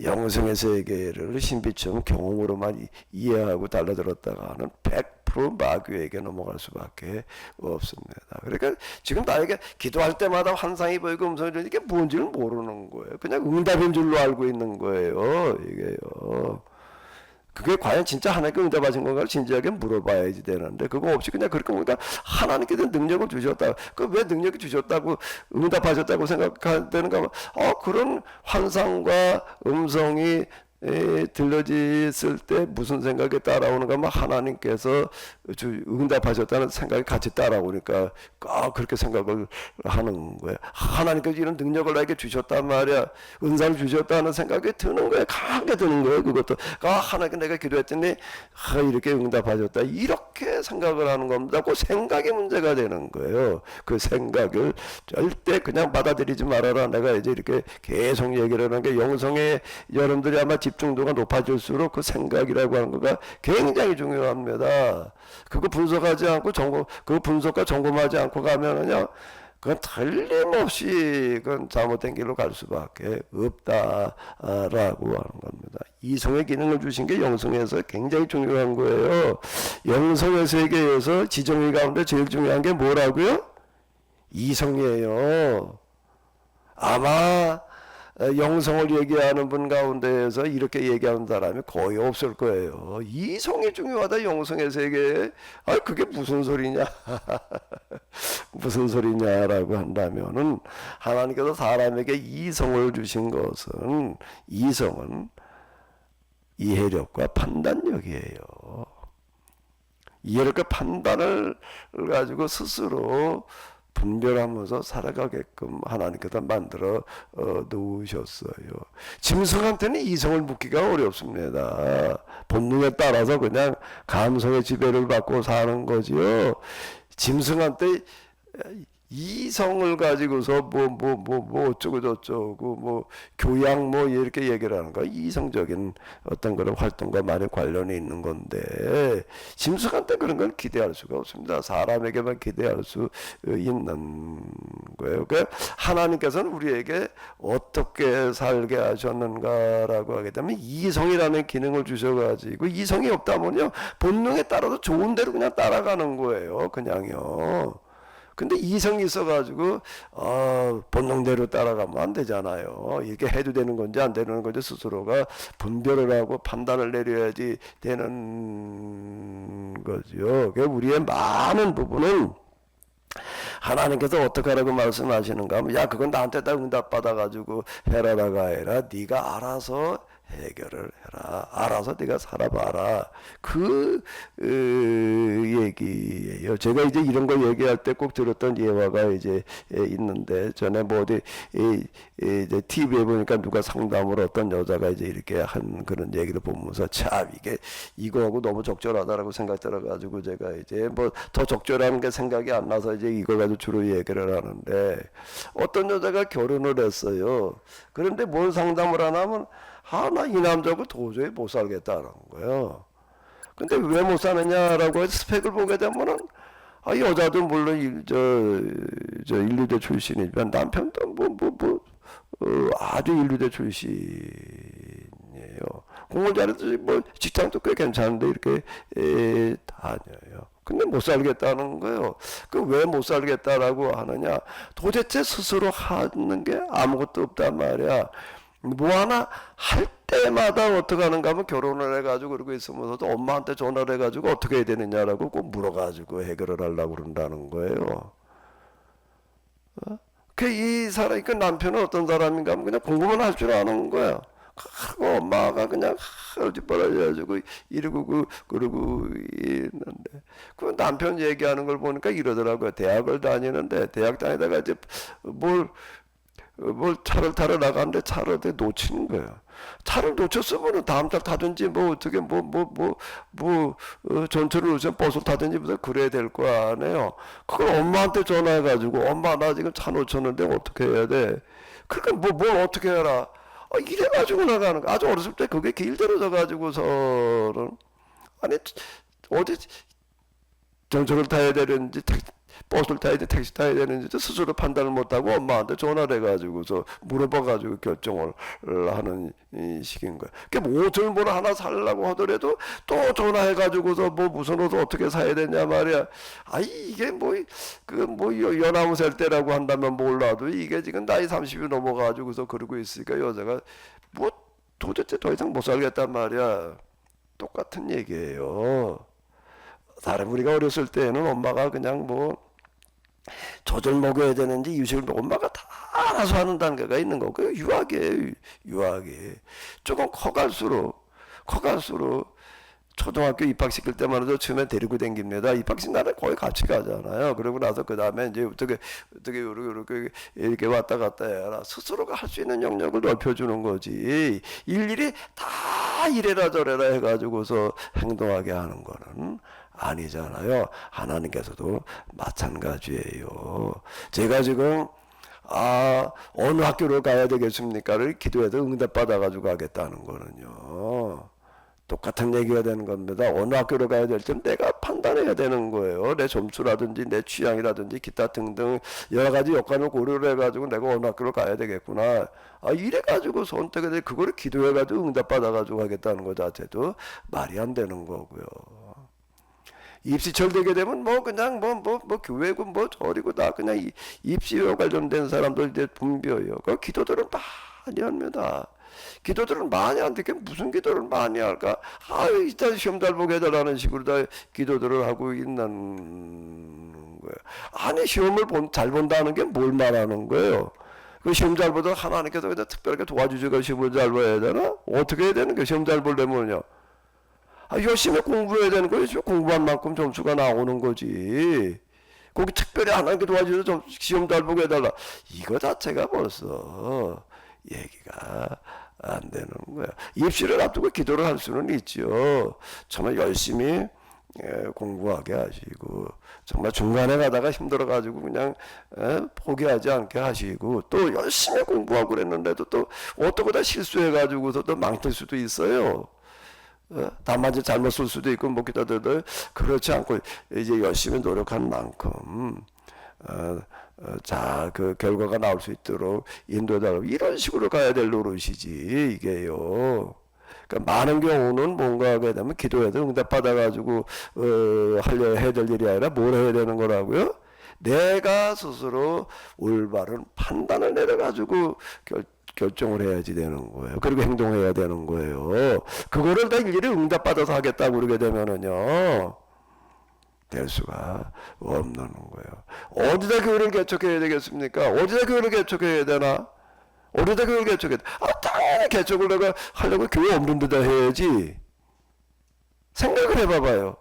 영성의 세계를 신비처럼 경험으로만 이해하고 달라들었다가는 100% 마귀에게 넘어갈 수밖에 없습니다. 그러니까 지금 나에게 기도할 때마다 환상이 보이고 음성이 들리니까 이게 뭔지를 모르는 거예요. 그냥 응답인 줄로 알고 있는 거예요. 이게요. 그게 과연 진짜 하나님께 응답하신 건가를 진지하게 물어봐야지 되는데 그거 없이 그냥 그렇게 보니까 하나님께서 능력을 주셨다. 그 왜 능력이 주셨다고 응답하셨다고 생각되는가? 그런 환상과 음성이 들려졌을 때 무슨 생각이 따라오는가 하면 하나님께서 응답하셨다는 생각이 같이 따라오니까 그렇게 생각을 하는 거예요. 하나님께서 이런 능력을 나에게 주셨단 말이야. 은사를 주셨다는 생각이 드는 거예요. 강하게 드는 거예요. 그것도 하나님께 내가 기도했더니 이렇게 응답하셨다. 이렇게 생각을 하는 겁니다. 그 생각이 문제가 되는 거예요. 그 생각을 절대 그냥 받아들이지 말아라. 내가 이제 이렇게 계속 얘기를 하는 게 영성의 여러분들이 아마 집중도가 높아질수록 그 생각이라고 하는 거가 굉장히 중요합니다. 그거 분석하지 않고 그 분석과 점검하지 않고 가면은요, 그건 틀림없이 그건 잘못된 길로 갈 수밖에 없다라고 하는 겁니다. 이성의 기능을 주신 게 영성에서 굉장히 중요한 거예요. 영성의 세계에서 지정의 가운데 제일 중요한 게 뭐라고요? 이성이에요. 아마 영성을 얘기하는 분 가운데에서 이렇게 얘기하는 사람이 거의 없을 거예요. 이성이 중요하다 영성의 세계에. 그게 무슨 소리냐 무슨 소리냐라고 한다면은 하나님께서 사람에게 이성을 주신 것은 이성은 이해력과 판단력이에요. 이해력과 판단을 가지고 스스로 분별하면서 살아가게끔 하나님께서 만들어 놓으셨어요. 짐승한테는 이성을 묻기가 어렵습니다. 본능에 따라서 그냥 감성의 지배를 받고 사는 거지요. 짐승한테 이성을 가지고서 뭐 어쩌고 저쩌고 뭐 교양 뭐 이렇게 얘기를 하는 거 이성적인 어떤 그런 활동과 많이 관련이 있는 건데 짐승한테 그런 걸 기대할 수가 없습니다. 사람에게만 기대할 수 있는 거예요. 그러니까 하나님께서는 우리에게 어떻게 살게 하셨는가라고 하게 되면 이성이라는 기능을 주셔가지고 이성이 없다면요 본능에 따라서 좋은 대로 그냥 따라가는 거예요. 그냥요. 근데 이성이 있어가지고 본능대로 따라가면 안 되잖아요. 이게 해도 되는 건지 안 되는 건지 스스로가 분별을 하고 판단을 내려야지 되는 거죠. 우리의 많은 부분은 하나님께서 어떻게 하라고 말씀하시는가 하면 야 그건 나한테 다 응답받아가지고 해라라가 아니라 네가 알아서 해결을 해라. 알아서 네가 살아봐라. 그 얘기예요. 제가 이제 이런 거 얘기할 때 꼭 들었던 예화가 이제 있는데 전에 뭐 어디 이제 TV에 보니까 누가 상담을 어떤 여자가 이제 이렇게 한 그런 얘기를 보면서 참 이게 이거하고 너무 적절하다라고 생각 들어가지고 제가 이제 뭐 더 적절한 게 생각이 안 나서 이제 이걸 가지고 주로 얘기를 하는데 어떤 여자가 결혼을 했어요. 그런데 뭘 상담을 하냐면 나 이 남자하고 도저히 못 살겠다는 거예요. 근데 왜 못 사느냐라고 해서 스펙을 보게 되면은 여자도 물론 저 인류대 출신이지만 남편도 아주 인류대 출신이에요. 공부를 잘해도 뭐 직장도 꽤 괜찮은데 이렇게 다녀요. 근데 못 살겠다는 거예요. 그 왜 못 살겠다라고 하느냐? 도대체 스스로 하는 게 아무것도 없단 말이야. 뭐 하나 할 때마다 어떻게 하는가 하면 결혼을 해가지고 그러고 있으면서도 엄마한테 전화를 해가지고 어떻게 해야 되느냐라고 꼭 물어가지고 해결을 하려고 그런다는 거예요. 이 사람, 그 남편은 어떤 사람인가 하면 그냥 공부만 할 줄 아는 거야. 하고 엄마가 그냥 어찌빨아가지고 이러고 그러고 있는데 그 남편 얘기하는 걸 보니까 이러더라고요. 대학을 다니는데 대학 다니다가 이제 뭘 차를 타러 나가는데 차를 어떻게 놓치는 거야. 차를 놓쳤으면 다음 달 타든지 뭐 어떻게 전철을 놓치면 버스를 타든지 뭐 그래야 될 거 아니에요. 그걸 엄마한테 전화해가지고 엄마 나 지금 차 놓쳤는데 어떻게 해야 돼? 그러니까 뭘 어떻게 해라. 이래가지고 나가는 거. 아주 어렸을 때 그게 길들여져 가지고서는 아니 어디 전철을 타야 되는지 버스를 타야 돼 택시 타야 되는지 스스로 판단을 못하고 엄마한테 전화를 해가지고서 물어봐가지고 결정을 하는 이 식인 거야. 그러니까 뭐 옷을 뭘 하나 살려고 하더라도 또 전화해가지고서 뭐 무슨 옷을 어떻게 사야 되냐 말이야. 이게 연하무 살 때라고 한다면 몰라도 이게 지금 나이 30이 넘어가지고서 그러고 있으니까 여자가 뭐 도대체 더 이상 못 살겠단 말이야. 똑같은 얘기예요. 사람 우리가 어렸을 때는 엄마가 그냥 젖을 먹여야 되는지 이유식을 엄마가 다 알아서 하는 단계가 있는 거고 유학이에요. 유학이 조금 커갈수록 초등학교 입학시킬 때만 해도 처음에 데리고 댕깁니다. 입학식 날에 거의 같이 가잖아요. 그러고 나서 그 다음에 이제 어떻게 이렇게 왔다 갔다 해라. 스스로가 할 수 있는 영역을 넓혀주는 거지. 일일이 다 이래라 저래라 해가지고서 행동하게 하는 거는 아니잖아요. 하나님께서도 마찬가지예요. 제가 지금 어느 학교를 가야 되겠습니까를 기도해도 응답받아가지고 가겠다는 거는요. 똑같은 얘기가 되는 겁니다. 어느 학교를 가야 될 땐 내가 판단해야 되는 거예요. 내 점수라든지 내 취향이라든지 기타 등등 여러 가지 여건을 고려를 해가지고 내가 어느 학교를 가야 되겠구나. 이래가지고 선택을 해 그거를 기도해가지고 응답받아가지고 가겠다는 거 자체도 말이 안 되는 거고요. 입시철 되게 되면 그냥 교회고 저리고 다 그냥 입시와 관련된 사람들 이제 붐벼요. 그 기도들은 많이 합니다. 기도들은 많이 하는데 무슨 기도를 많이 할까? 일단 시험 잘 보게 해달라는 식으로 다 기도들을 하고 있는 거예요. 아니 시험을 잘 본다는 게 뭘 말하는 거예요? 그 시험 잘 보다 하나님께서 특별하게 도와주시고 시험을 잘 봐야 되나? 어떻게 해야 되는 거예요? 시험 잘 보려면요. 열심히 공부해야 되는 거예요. 공부한 만큼 점수가 나오는 거지. 거기 특별히 하나님께 도와주셔서 시험 잘 보게 해달라. 이거 자체가 벌써 얘기가 안 되는 거야. 입시를 앞두고 기도를 할 수는 있죠. 정말 열심히 공부하게 하시고 정말 중간에 가다가 힘들어가지고 그냥 포기하지 않게 하시고 또 열심히 공부하고 그랬는데도 또 어떻게 실수해가지고서 또 망칠 수도 있어요. 다만 이제 잘못 쓸 수도 있고 기도들도 그렇지 않고 이제 열심히 노력한 만큼 그 결과가 나올 수 있도록 인도해달라고 이런 식으로 가야 될 노릇이지 이게요. 그러니까 많은 경우는 뭔가 하게 되면 기도해도 응답받아가지고 해야 될 일이 아니라 뭘 해야 되는 거라고요? 내가 스스로 올바른 판단을 내려가지고 결정을 해야지 되는 거예요. 그리고 행동해야 되는 거예요. 그거를 다 일일이 응답받아서 하겠다고 그러게 되면은요. 될 수가 없는 거예요. 어디다 교회를 개척해야 되겠습니까? 어디다 교회를 개척해야 되나? 어디다 교회를 개척해야 돼? 당연히 개척을 내가 하려고 교회 없는 데다 해야지. 생각을 해봐봐요.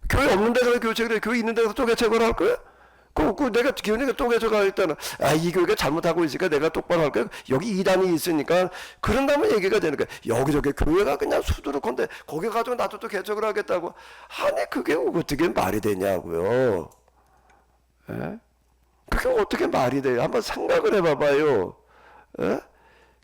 교회 없는 데서 교체를 해. 교회 있는 데서 또 개척을 할 거야? 내가 기운이가 또 개척하겠다는 이 교회가 잘못하고 있으니까 내가 똑바로 할 거야. 여기 이단이 있으니까 그런다면 얘기가 되는 거야. 여기저기 교회가 그냥 수두룩한데 거기 가지고 나도 또 개척을 하겠다고. 아니 그게 어떻게 말이 되냐고요. 예? 그게 어떻게 말이 돼요? 한번 생각을 해봐봐요. 예?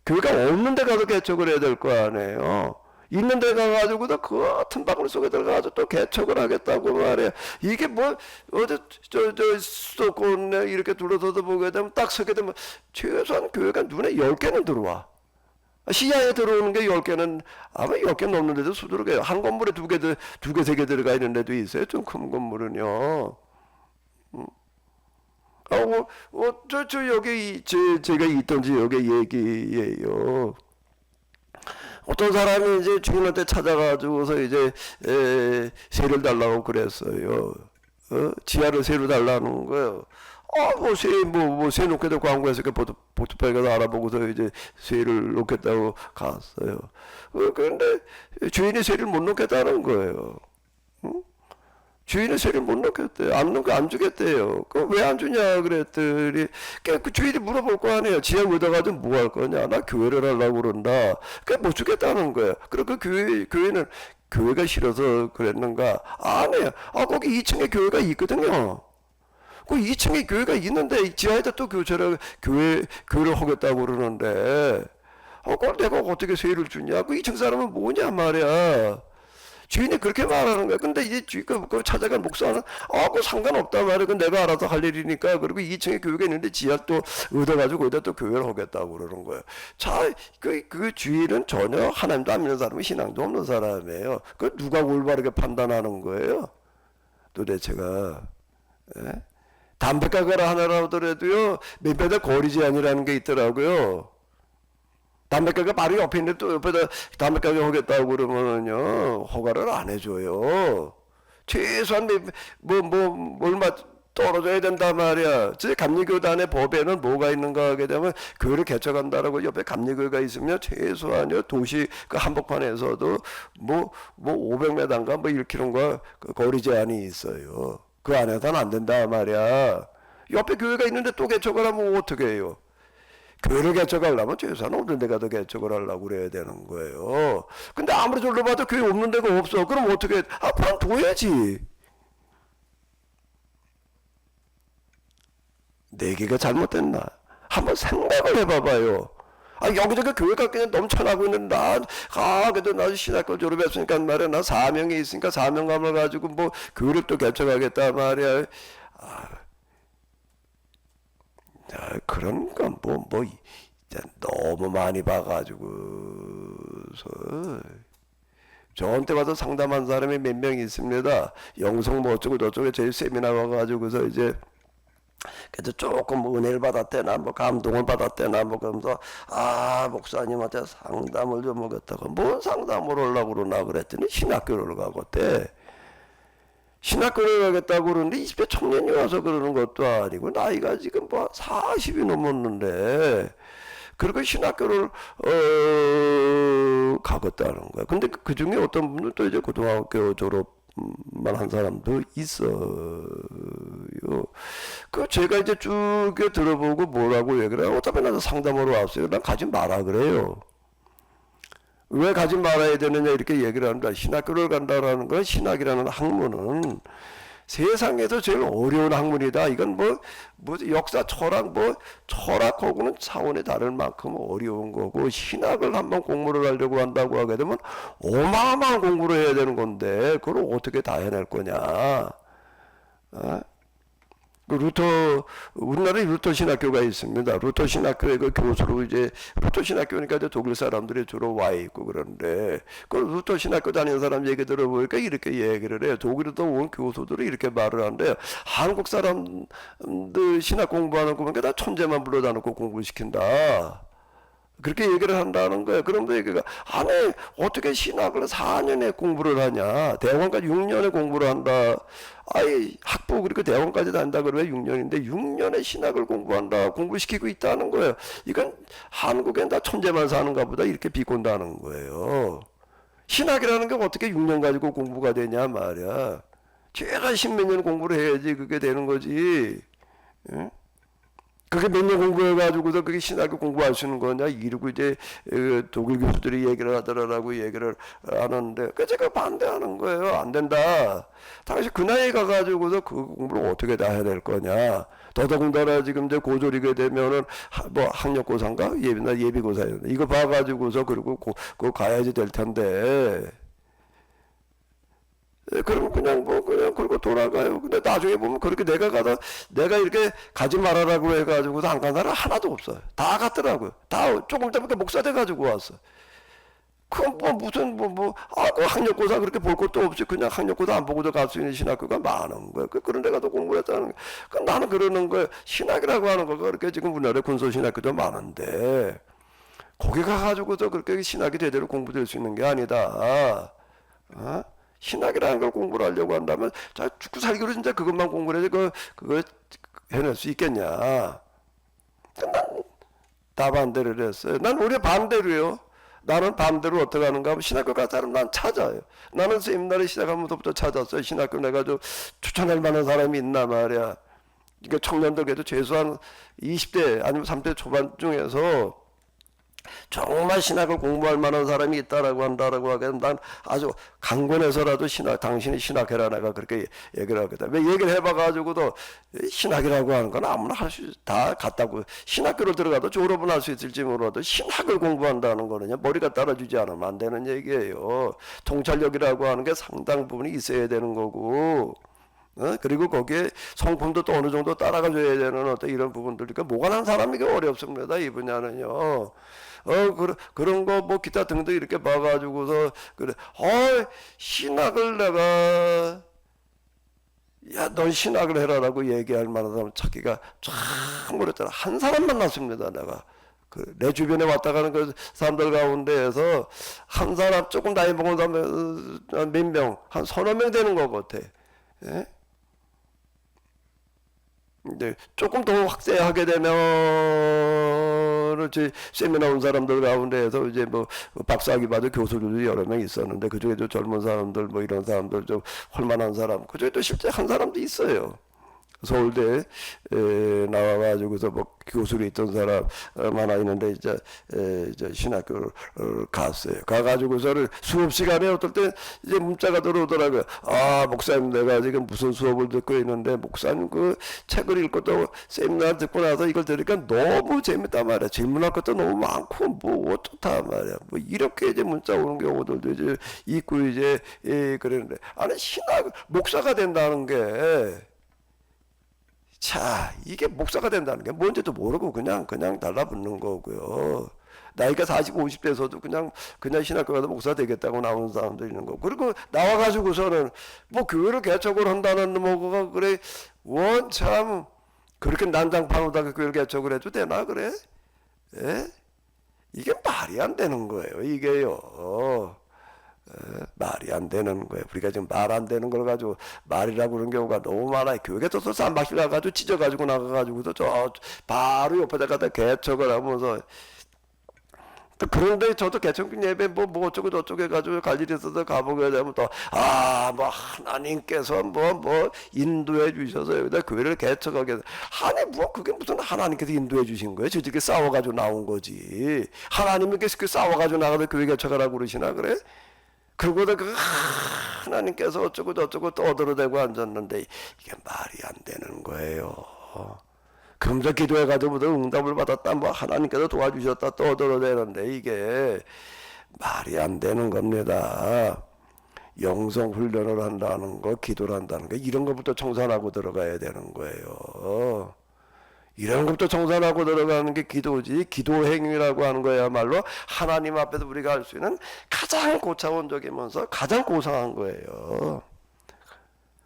교회가 없는 데 가서 개척을 해야 될 거 아니에요. 있는 데 가가지고도 그 틈바구니 속에 들어가서 또 개척을 하겠다고 말이야. 이게 뭐 어디 저 수도권에 이렇게 둘러서도 보게 되면 딱 서게 되면 최소한 교회가 눈에 10개는 들어와. 시야에 들어오는 게 10개는 아마 10개 넘는데도 수두룩해요. 한 건물에 두 개, 3개 들어가 있는 데도 있어요. 좀 큰 건물은요. 저 여기 제가 있던 지역의 얘기예요. 어떤 사람이 이제 주인한테 찾아가지고서 이제 세를 달라고 그랬어요. 지하를 세로 달라는 거예요. 세 놓겠다고 광고했으니까 보트파에 가서 알아보고서 이제 세를 놓겠다고 갔어요. 그런데 주인이 세를 못 놓겠다는 거예요. 주인이 세를 못 놓겠대요. 안 주겠대요. 왜 안 주냐 그랬더니 그 주인이 물어볼 거 아니에요. 지하 얻어가지고 뭐 할 거냐. 나 교회를 하려고 그런다. 못 주겠다는 거예요. 그리고 교회는 교회가 싫어서 그랬는가? 아니에요. 거기 2층에 교회가 있거든요. 그 2층에 교회가 있는데 지하에다 또 교회를 하겠다고 그러는데 그걸 내가 어떻게 세를 주냐? 그 2층 사람은 뭐냐 말이야. 주인이 그렇게 말하는 거야. 근데 이제 그 찾아간 목사는 그거 상관없다 말이야. 그 내가 알아서 할 일이니까. 그리고 2층에 교회가 있는데 지하 또 얻어가지고 거기다 또 교회를 하겠다고 그러는 거예요. 자, 그 주인은 전혀 하나님도 안 믿는 사람이 신앙도 없는 사람이에요. 그 누가 올바르게 판단하는 거예요? 도대체가. 예? 담배가게를 하나라 하더라도요, 몇 배다 거리 제한이라는 게 있더라고요. 담배가게 바로 옆에 있는데 또 옆에다 담배가게 하겠다고 그러면은요, 허가를 안 해줘요. 최소한 얼마 떨어져야 된단 말이야. 제 감리교단의 법에는 뭐가 있는가 하게 되면 교회를 개척한다라고 옆에 감리교회가 있으면 최소한요 도시 그 한복판에서도 500m인가 1km인가 그 거리 제한이 있어요. 그 안에서는 안 된다 말이야. 옆에 교회가 있는데 또 개척을 하면 어떻게 해요? 교회를 개척하려면 최소한 없는 데가 더 개척을 하려고 그래야 되는 거예요. 근데 아무리 졸로 봐도 교회 없는 데가 없어. 그럼 어떻게 해? 그럼 둬야지. 내기가 잘못됐나? 한번 생각을 해봐봐요. 여기저기 교회가 그냥 넘쳐나고 있는 그래도 나 신학교 졸업했으니까 말이야. 나 사명이 있으니까 사명감을 가지고 교회를 또 개척하겠다 말이야. 그런 건 너무 많이 봐가지고서 저한테 와서 상담한 사람이 몇 명 있습니다. 영성 어쩌고 저쩌고 저희 세미나 와가지고서 이제 그래도 조금 은혜를 받았대나 감동을 받았대나 그러면서 목사님한테 상담을 좀 하겠다고 뭔 상담을 하려고 그러나 그랬더니 신학교를 가겠대. 신학교를 가겠다고 그러는데 20대 청년이 와서 그러는 것도 아니고 나이가 지금 40이 넘었는데 그리고 신학교를 가겠다는 거야. 근데 그 중에 어떤 분은 또 이제 고등학교 졸업만 한 사람도 있어요. 제가 이제 쭉 들어보고 뭐라고 얘기를 해요. 어차피 나도 상담으로 왔어요. 난 가지 마라 그래요. 왜 가지 말아야 되느냐 이렇게 얘기를 하는데 신학교를 간다라는 건 신학이라는 학문은 세상에서 제일 어려운 학문이다. 이건 역사 철학하고는 차원이 다를 만큼 어려운 거고 신학을 한번 공부를 하려고 한다고 하게 되면 어마어마한 공부를 해야 되는 건데 그걸 어떻게 다 해낼 거냐. 우리나라에 루터 신학교가 있습니다. 루터 신학교의 그 교수로 루터 신학교니까 이제 독일 사람들이 주로 와 있고 그런데, 그 루터 신학교 다니는 사람 얘기 들어보니까 이렇게 얘기를 해요. 독일에서 온 교수들이 이렇게 말을 하는데요. 한국 사람들 신학 공부하는 거 보니까 다 천재만 불러다 놓고 공부시킨다. 그렇게 얘기를 한다는 거예요. 그런데 얘기가, 어떻게 신학을 4년에 공부를 하냐. 대학원까지 6년에 공부를 한다. 학부, 그리고 대학원까지 다닌다 그러면 6년인데, 6년에 신학을 공부한다. 공부시키고 있다는 거예요. 이건 한국엔 다 천재만 사는가 보다 이렇게 비꼰다는 거예요. 신학이라는 게 어떻게 6년 가지고 공부가 되냐 말이야. 최소 10몇 년 공부를 해야지 그게 되는 거지. 응? 그게 몇 년 공부해가지고서 그게 신학교 공부할 수 있는 거냐 이러고 이제 독일 교수들이 얘기를 하더라고 얘기를 하는데 그 제가 반대하는 거예요. 안 된다. 당시 그 나이에 가가지고서 그 공부를 어떻게 다 해야 될 거냐. 더더군다나 지금 이제 고졸이게 되면은 뭐 학력고사인가 예비고사였는데 이거 봐가지고서 그리고 그거 가야지 될 텐데. 그럼 그냥 뭐 그냥 그러고 돌아가요. 근데 나중에 보면 그렇게 내가 이렇게 가지 말아라고 해가지고서 안 간 사람 하나도 없어요. 다 갔더라고요. 다 조금 전에 목사 돼가지고 왔어. 그건 뭐 무슨 그 학력고사 그렇게 볼 것도 없이 그냥 학력고사 안 보고도 갈 수 있는 신학교가 많은 거예요. 그런 데 가서 공부했다는 거. 나는 그러는 거예요. 신학이라고 하는 거가 그렇게 지금 우리나라에 군소신학교도 많은데 거기 가가지고서 그렇게 신학이 제대로 공부될 수 있는 게 아니다. 어? 신학이라는 걸 공부를 하려고 한다면 자 죽고 살기로 진짜 그것만 공부를 해서 그걸 해낼 수 있겠냐. 난 반대를 했어요. 난 오히려 반대로요. 나는 반대로 어떻게 하는가 하면 신학교 갈 사람 난 찾아요. 나는 세미나를 시작하면서부터 찾았어요. 신학교 내가 좀 추천할 만한 사람이 있나 말이야. 그러니까 청년들 그래도 최소한 20대 아니면 30대 초반 중에서 정말 신학을 공부할 만한 사람이 있다라고 한다라고 하게 난 아주 강권해서라도 당신이 신학해라 내가 그렇게 얘기를 하거든. 왜 얘기를 해봐가지고도 신학이라고 하는 건 아무나 할 수 다 같다고. 신학교를 들어가도 졸업은 할 수 있을지 몰라도 신학을 공부한다는 거는요 머리가 따라주지 않으면 안 되는 얘기예요. 통찰력이라고 하는 게 상당 부분이 있어야 되는 거고. 그리고 거기에 성품도 또 어느 정도 따라가줘야 되는 어떤 이런 부분들이니까 모관한 사람이 어렵습니다. 이 분야는요. 그런 거 뭐 기타 등등 이렇게 봐가지고서 그래. 신학을 내가 넌 신학을 해라라고 얘기할 만한 사람 찾기가 참 어렵더라. 한 사람 만났습니다. 내가. 내 주변에 왔다 가는 그 사람들 가운데에서 한 사람 조금 나이 먹은 사람 몇 명, 한 서너 명 되는 것 같아. 예? 근데 조금 더 확대하게 되면 제 세미나 온 사람들 가운데에서 이제 뭐 박사학위 받은 교수들도 여러 명 있었는데 그중에도 젊은 사람들 뭐 이런 사람들 좀 헐만한 사람 그중에 또 실제 한 사람도 있어요. 서울대에 나와가지고서 뭐 교수로 있던 사람 하나 있는데 이제 신학교를 갔어요. 가가지고서는 수업 시간에 어떨 때 이제 문자가 들어오더라고요. 목사님 내가 지금 무슨 수업을 듣고 있는데 목사님 그 책을 읽고도 세미나 듣고 나서 이걸 들으니까 너무 재밌단 말이야. 질문할 것도 너무 많고 뭐 어떻다 말이야. 뭐 이렇게 이제 문자 오는 경우들도 이제 있고 이제 그러는데 아니 신학 목사가 된다는 게 자, 이게 목사가 된다는 게 뭔지도 모르고 그냥 달라붙는 거고요. 나이가 40, 50대에서도 그냥 신학교 가서 목사 되겠다고 나오는 사람도 있는 거고. 그리고 나와가지고서는 뭐 교회를 개척을 한다는 뭐가 그래. 참 그렇게 난장판으로다가 교회를 개척을 해도 되나 그래? 예? 이게 말이 안 되는 거예요. 이게요. 말이 안 되는 거예요. 우리가 지금 말 안 되는 걸 가지고 말이라고 그러는 경우가 너무 많아요. 교육에 또 쌈박질 나가지고 찢어가지고 나가가지고도 저 바로 옆에다 갖다 개척을 하면서 또 그런데 저도 개척 예배 뭐 어쩌고 저쩌고 해가지고 갈 일이 있어서 가보게 되면 또 뭐 하나님께서 뭐 인도해 주셔서 여기다 교회를 개척하게 아니 뭐 그게 무슨 하나님께서 인도해 주신 거예요? 저렇게 싸워가지고 나온 거지. 하나님께서 그 싸워가지고 나가서 교회 개척하라고 그러시나 그래? 그러고도 하나님께서 어쩌고 저쩌고 떠들어대고 앉았는데 이게 말이 안 되는 거예요. 금세 기도해가지고 응답을 받았다 뭐 하나님께서 도와주셨다 떠들어대는데 이게 말이 안 되는 겁니다. 영성 훈련을 한다는 거 기도를 한다는 거 이런 것부터 청산하고 들어가야 되는 거예요. 이런 것부터 청산하고 들어가는 게 기도지. 기도 행위라고 하는 거야말로 하나님 앞에서 우리가 할 수 있는 가장 고차원적이면서 가장 고상한 거예요.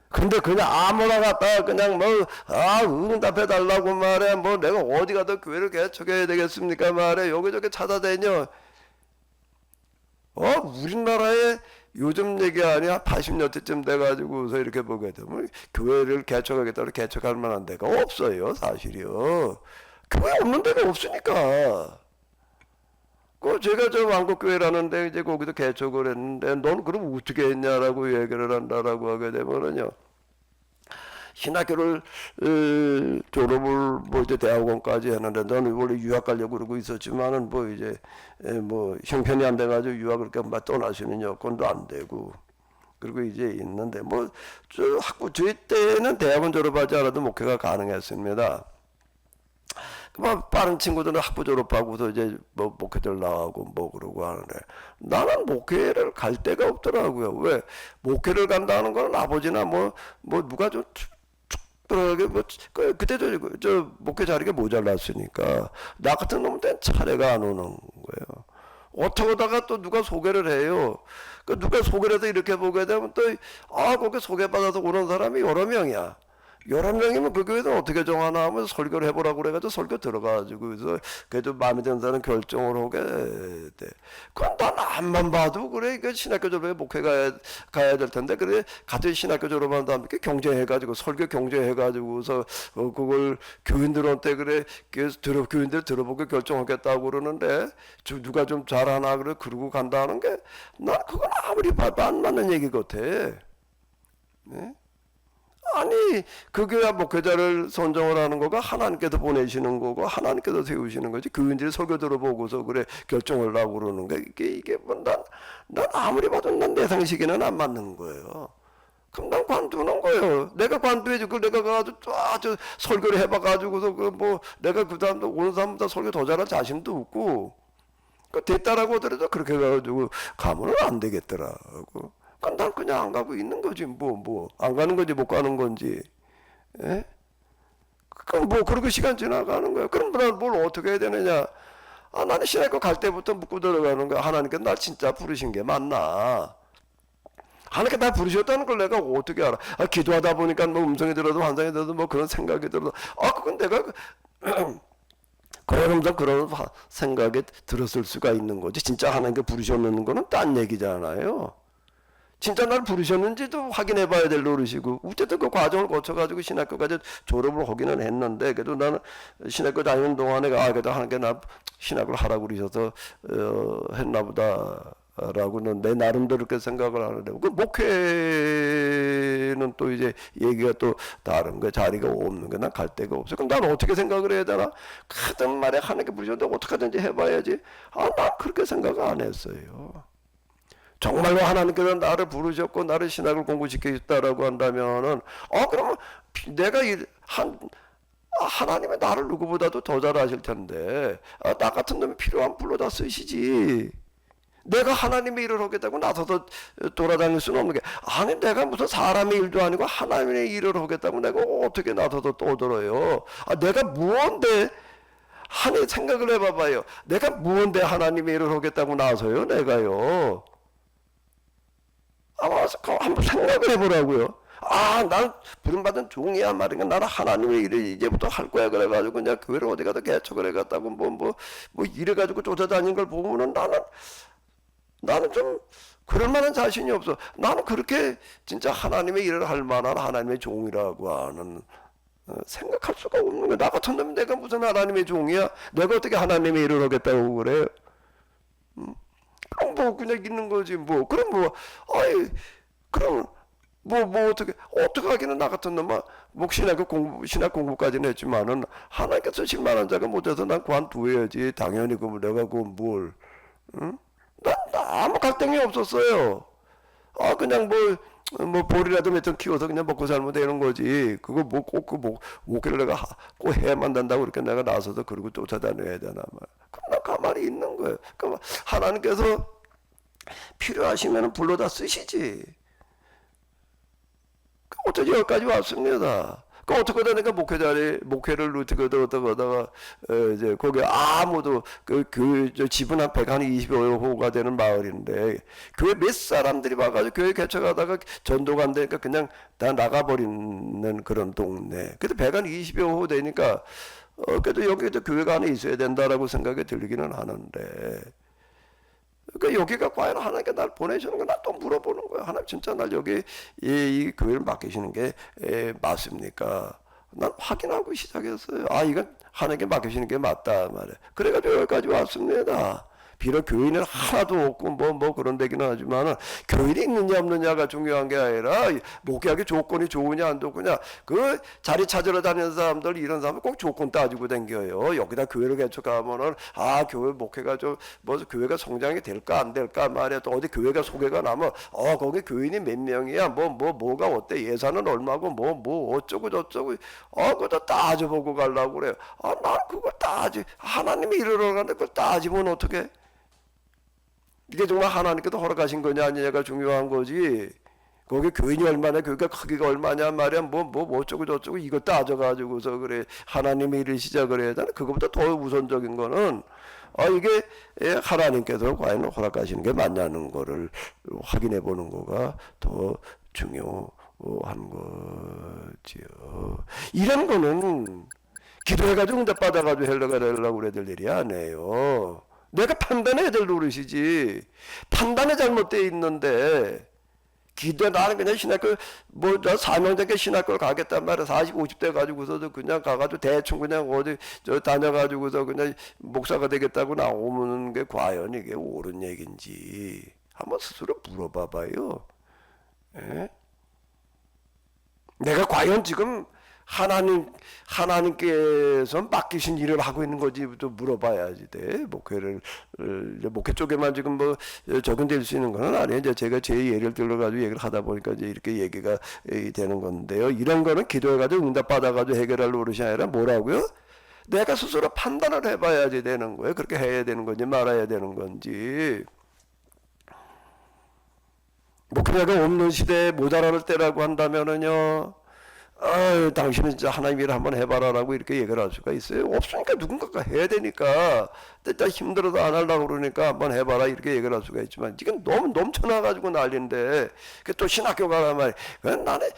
근데 그냥 아무나 갖다가 그냥 응답해 달라고 말해. 뭐 내가 어디 가도 교회를 개척해야 되겠습니까 말해. 여기저기 찾아다녀. 우리나라에 요즘 얘기 아니야 80년대쯤 돼가지고서 이렇게 보게 되면 교회를 개척하겠다고 개척할 만한 데가 없어요. 사실이요. 교회 없는 데가 없으니까. 제가 저 왕국교회라는데 이제 거기도 개척을 했는데 넌 그럼 어떻게 했냐라고 얘기를 한다라고 하게 되면은요. 신학교를 졸업을 뭐 이제 대학원까지 했는데 너는 원래 유학 가려고 그러고 있었지만은 뭐 이제 뭐 형편이 안 돼가지고 유학을 막 떠날 수 있는 여건도 안 되고 그리고 이제 있는데 저 학부 저희 때는 대학원 졸업하지 않아도 목회가 가능했습니다. 빠른 친구들은 학부 졸업하고서 이제 목회들 나가고 그러고 하는데 나는 목회를 갈 데가 없더라고요. 왜? 목회를 간다는 건 아버지나 누가 좀 특별하게 그때도 저 목회 자리가 모자랐으니까 나 같은 놈한테는 차례가 안 오는 거예요. 어떻게 하다가 또 누가 소개를 해요. 누가 소개를 해서 이렇게 보게 되면 또 거기 소개받아서 오는 사람이 여러 명이야. 여러 명이면 그 교회는 어떻게 정하나 하면 설교를 해보라고 그래가지고 설교 들어가가지고 그래서 그래도 마음에 드는 사람 결정을 하게 돼. 그건 난 앞만 봐도 그래. 그 신학교 졸업에 목회 가야 될 텐데 그래 같은 신학교 졸업한 다음에 경쟁해가지고 설교 경쟁해가지고서 그걸 교인들한테 그래 교인들 들어보고 결정하겠다고 그러는데 누가 좀 잘하나 그래 그러고 간다는 게 난 그건 아무리 봐도 안 맞는 얘기 같아. 네? 아니 그 교회 목회자를 선정을 하는 거가 하나님께서 보내시는 거고 하나님께서 세우시는 거지 교인들이 설교 들어보고서 그래 결정을 하고 그러는 거 이게 난 아무리 봐도 난 내 상식에는 안 맞는 거예요. 그럼 난 관두는 거예요. 내가 관두해주고 내가 가가지고 저 설교를 해봐가지고서 내가 그 다음도 오는 사람보다 설교 더 잘할 자신도 없고 됐다라고 하더라도 그렇게 해가지고 가면은 안 되겠더라고. 난 그냥 안 가고 있는 거지 안 가는 건지 못 가는 건지. 예? 그럼 그러고 시간 지나가는 거야. 그럼 난 뭘 어떻게 해야 되느냐? 나는 신학교 갈 때부터 묻고 들어가는 거야. 하나님께 날 진짜 부르신 게 맞나? 하나님께 날 부르셨다는 걸 내가 어떻게 알아? 기도하다 보니까 음성이 들어도 환상이 들어도 그런 생각이 들어도 그건 내가 그러면서 그런 생각이 들었을 수가 있는 거지. 진짜 하나님께 부르셨는 거는 딴 얘기잖아요. 진짜 날 부르셨는지도 확인해 봐야 될 노릇이고 어쨌든 그 과정을 거쳐가지고 신학교까지 졸업을 하기는 했는데 그래도 나는 신학교 다니는 동안에 그래도 하나님께 나 신학을 하라고 그러셔서 했나 보다라고는 내 나름대로 그렇게 생각을 하는데 그 목회는 또 이제 얘기가 또 다른 거야. 자리가 없는 거야. 난 갈 데가 없어. 그럼 난 어떻게 생각을 해야 되나? 하든 말에 하나님께 부르셨는데 어떻게 하든지 해봐야지. 난 그렇게 생각 안 했어요. 정말로 하나님께서 나를 부르셨고 나를 신학을 공부시키셨다라고 한다면은 그러면 내가 하나님은 나를 누구보다도 더 잘 아실 텐데 나 같은 놈이 필요한 불러다 쓰시지. 내가 하나님의 일을 하겠다고 나서서 돌아다닐 수는 없는 게 아니 내가 무슨 사람의 일도 아니고 하나님의 일을 하겠다고 내가 어떻게 나서서 떠들어요. 내가 무언데 하나님 생각을 해봐봐요. 내가 무언데 하나님의 일을 하겠다고 나서요 내가요. 한번 생각을 해보라고요. 난 부름받은 종이야 말인가. 나는 하나님의 일을 이제부터 할 거야 그래가지고 그냥 교회를 어디 가서 개척을 해갔다고 이래가지고 쫓아다니는 걸 보면은 나는 좀 그럴 만한 자신이 없어. 나는 그렇게 진짜 하나님의 일을 할 만한 하나님의 종이라고 하는 생각할 수가 없는 거야. 나 같은 놈이 내가 무슨 하나님의 종이야? 내가 어떻게 하나님의 일을 하겠다고 그래? 그럼 그냥 있는 거지 그럼 그럼 어떻게 하기는 나 같은 놈아 신학 공부까지는 했지만은 하나님께서 실만한 자가 못해서 난 관두어야지. 당연히 내가 응? 난 아무 갈등이 없었어요. 그냥 볼이라도 몇 점 키워서 그냥 먹고 살면 되는 거지. 그거 목회를 내가 꼭 해야만 된다고 그렇게 내가 나서서 그러고 쫓아다녀야 되나 말. 그럼 나 가만히 있는 거예요. 그럼 하나님께서 필요하시면 불러다 쓰시지. 어쩌지 여기까지 왔습니다. 어떻게 하다니까 목회를 어떻게 하다가 이제 거기 아무도 저 집은 한 120호가 되는 마을인데 교회 몇 사람들이 와가지고 교회 개척하다가 전도가 안 되니까 그냥 다 나가버리는 그런 동네. 그래도 120호 되니까 그래도 여기도 교회가 하나 있어야 된다라고 생각이 들기는 하는데. 그러니까 여기가 과연 하나님께 날 보내시는 거 나 또 물어보는 거야. 하나님 진짜 날 여기 이 교회를 맡기시는 게 맞습니까? 난 확인하고 시작했어요. 이건 하나님께 맡기시는 게 맞다 말이야. 그래가지고 여기까지 왔습니다. 비록 교인은 하나도 없고 뭐 그런 데기는 하지만은 교인이 있느냐 없느냐가 중요한 게 아니라 목회하기 조건이 좋으냐 안 좋으냐 그 자리 찾으러 다니는 사람들 이런 사람은 꼭 조건 따지고 댕겨요. 여기다 교회를 개척하면은 교회 목회가 좀 뭐 교회가 성장이 될까 안 될까 말이야. 또 어디 교회가 소개가 나면 거기 교인이 몇 명이야 뭐가 어때 예산은 얼마고 뭐 어쩌고 저쩌고 그거 따져보고 가려고 그래요. 난 그거 하나님이 이러러 가는데 그걸 따지면 어떡해? 이게 정말 하나님께도 허락하신 거냐 아니냐가 중요한 거지. 거기 교인이 얼마나 교회가 크기가 얼마냐 말이야 뭐 어쩌고 저쩌고 이거 따져가지고서 그래 하나님이 일을 시작을 해야 되나. 그거보다 더 우선적인 거는 이게 하나님께서 과연 허락하시는 게 맞냐는 거를 확인해 보는 거가 더 중요한 거지요. 이런 거는 기도해가지고 응답 받아가지고 하려고 그래야 될 일이 아니에요. 내가 판단해야 될 노릇이지. 판단이 잘못되어 있는데 나는 그냥 신학교 나 사명자께 신학교를 가겠단 말이야. 40, 50대 가지고서도 그냥 가가지고 대충 그냥 어디 다녀가지고서 그냥 목사가 되겠다고 나오는 게 과연 이게 옳은 얘기인지 한번 스스로 물어봐봐요. 예? 내가 과연 지금 하나님께서 맡기신 일을 하고 있는 건지 또 물어봐야지 돼. 목회 쪽에만 지금 적용될 수 있는 건 아니에요. 이제 제가 제 예를 들어가지고 얘기를 하다 보니까 이제 이렇게 얘기가 되는 건데요. 이런 거는 기도해가지고 응답 받아가지고 해결할 노릇이 아니라 뭐라고요? 내가 스스로 판단을 해봐야지 되는 거예요. 그렇게 해야 되는 건지 말아야 되는 건지. 목회자가 없는 시대에 모자랄 때라고 한다면은요. 당신은 진짜 하나님 일을 한번 해봐라라고 이렇게 얘기를 할 수가 있어요. 없으니까 누군가가 해야 되니까. 진짜 힘들어도 안 하려고 그러니까 한번 해봐라 이렇게 얘기를 할 수가 있지만 지금 너무 넘쳐나가지고 난리인데 또 신학교 가란 말이야. 그건 나는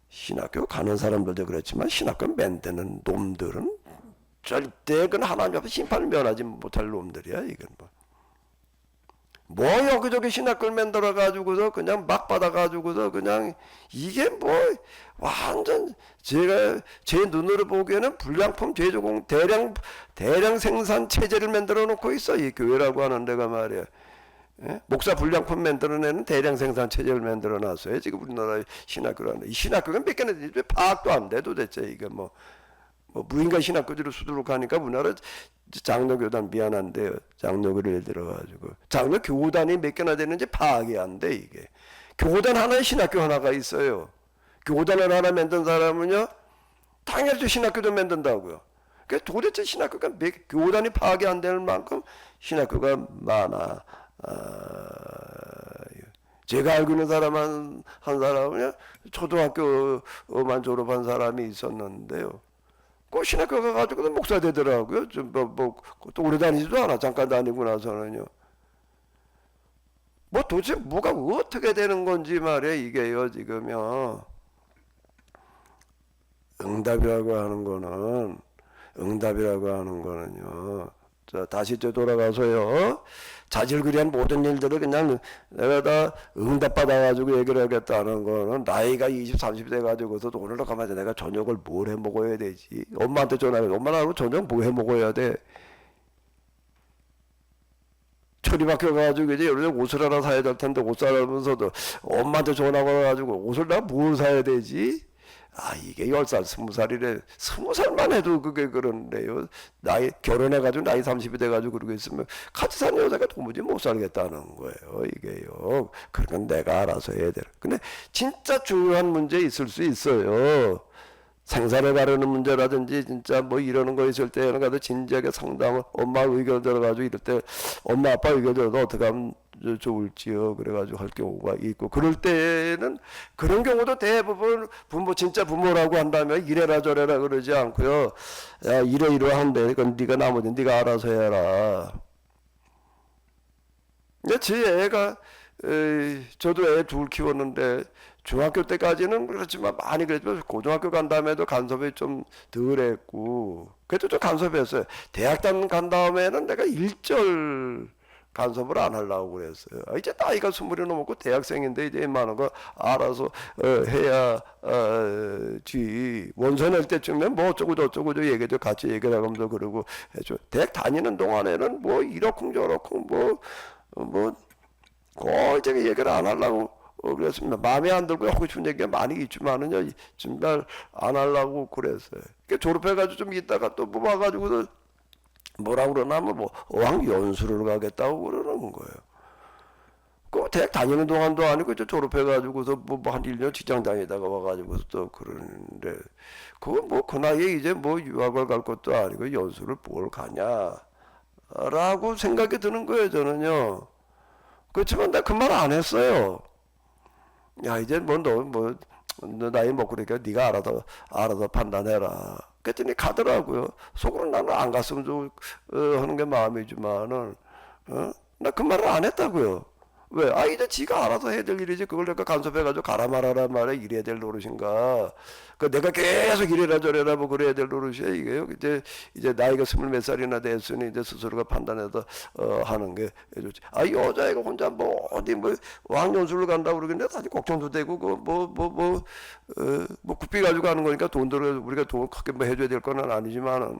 신학교 가는 사람들도 그렇지만 신학교 맨드는 놈들은 절대 그건 하나님 앞에 심판을 면하지 못할 놈들이야. 이건 뭐 여기저기 신학교를 만들어 가지고서 그냥 막 받아 가지고서 그냥 이게 완전 제가 제 눈으로 보기에는 불량품 제조공 대량 생산 체제를 만들어 놓고 있어. 이 교회라고 하는 데가 말이야. 예? 목사 불량품 만들어내는 대량 생산 체제를 만들어 놨어요. 지금 우리나라 신학교라는 이 신학교가 몇 개나 되는지 파악도 안 돼 도대체. 이게 무인가 신학교지로 수두룩하니까 우리나라 장로교단 미안한데요. 장로교를 예를 들어가지고 장로교단이 몇 개나 되는지 파악이 안 돼. 이게 교단 하나에 신학교 하나가 있어요. 교단을 하나 만든 사람은요 당연히 신학교도 만든다고요. 그러니까 도대체 신학교가 교단이 파악이 안 되는 만큼 신학교가 많아. 제가 알고 있는 사람 한 사람은요 초등학교만 졸업한 사람이 있었는데요. 그 신학교 가가지고도 목사 되더라고요. 또 오래 다니지도 않아. 잠깐 다니고 나서는요. 도대체 뭐가 어떻게 되는 건지 말이야. 이게요, 지금요. 응답이라고 하는 거는요. 자, 다시 돌아가서요. 자질구레한 모든 일들을 그냥 내가 다 응답받아가지고 얘기를 하겠다는 거는 나이가 20, 30대 가지고서 오늘로 가면 내가 저녁을 뭘 해 먹어야 되지? 엄마한테 전화해. 엄마 나하고 저녁 뭐 해 먹어야 돼? 철이 바뀌어가지고 이제 여러 옷을 하나 사야 될 텐데 옷 사면서도 엄마한테 전화 걸어가지고 옷을 내가 뭘 사야 되지? 이게 10살, 20살이래. 20살만 해도 그게 그런데요. 결혼해가지고 나이 30이 돼가지고 그러고 있으면 같이 사는 여자가 도무지 못 살겠다는 거예요. 이게요. 그건 내가 알아서 해야 돼. 근데 진짜 중요한 문제 있을 수 있어요. 생사를 가르는 문제라든지 진짜 이러는 거 있을 때는 가도 진지하게 상담을 엄마 의견 들어가지고 이럴 때 엄마 아빠 의견 들어도 어떻게 하면 좋을지요. 그래가지고 할 경우가 있고 그럴 때는 그런 경우도 대부분 진짜 부모라고 한다면 이래라 저래라 그러지 않고요. 야 이러한데 그건 네가 나머지 네가 알아서 해라. 근데 제 애가 저도 애 둘 키웠는데 중학교 때까지는 그렇지만 많이 그랬지만 고등학교 간 다음에도 간섭이 좀 덜했고 그래도 좀 간섭했어요. 대학 간 다음에는 내가 일절 간섭을 안 하려고 그랬어요. 이제 나이가 20이 넘었고 대학생인데 이제 웬만한 거 알아서 해야지. 원서 낼 때쯤에 뭐 어쩌고 저쩌고 저 얘기도 같이 얘기를 하면서 그러고 해줘. 대학 다니는 동안에는 뭐 이렇쿵 저렇쿵 꼴저기 얘기를 안 하려고 그랬습니다. 마음에 안 들고 하고 싶은 얘기가 많이 있지만은요, 정말 안 하려고 그랬어요. 졸업해가지고 좀 있다가 또 뭐 와가지고 뭐라 그러냐면 뭐 어학 연수를 가겠다고 그러는 거예요. 그 대학 다니는 동안도 아니고 저 졸업해가지고서 뭐한 1년 직장 다니다가 와가지고서 또 그러는데 그거 뭐 그 나이에 이제 뭐 유학을 갈 것도 아니고 연수를 뭘 가냐라고 생각이 드는 거예요, 저는요. 그렇지만 나 그 말 안 했어요. 야 이제 뭐 너 나이 먹고 그러니까 네가 알아서 판단해라. 그랬더니 가더라고요. 속으로 나는 안 갔으면 좀 하는 게 마음이지만은 나 그 말을 안 했다고요. 왜? 이제 지가 알아서 해야 될 일이지. 그걸 내가 간섭해가지고 가라 말아라 말해 이래야 될 노릇인가. 그 내가 계속 이래라 저래라 뭐 그래야 될 노릇이야 이게요. 이제 나이가 20몇 살이나 됐으니 이제 스스로가 판단해서 하는 게 좋지. 이 여자애가 혼자 뭐 어디 뭐 왕년수를 간다고 그러겠는데 사실 걱정도 되고 뭐 국비 가지고 가는 거니까 돈 들어 우리가 돈 크게 뭐 해줘야 될 건 아니지만은.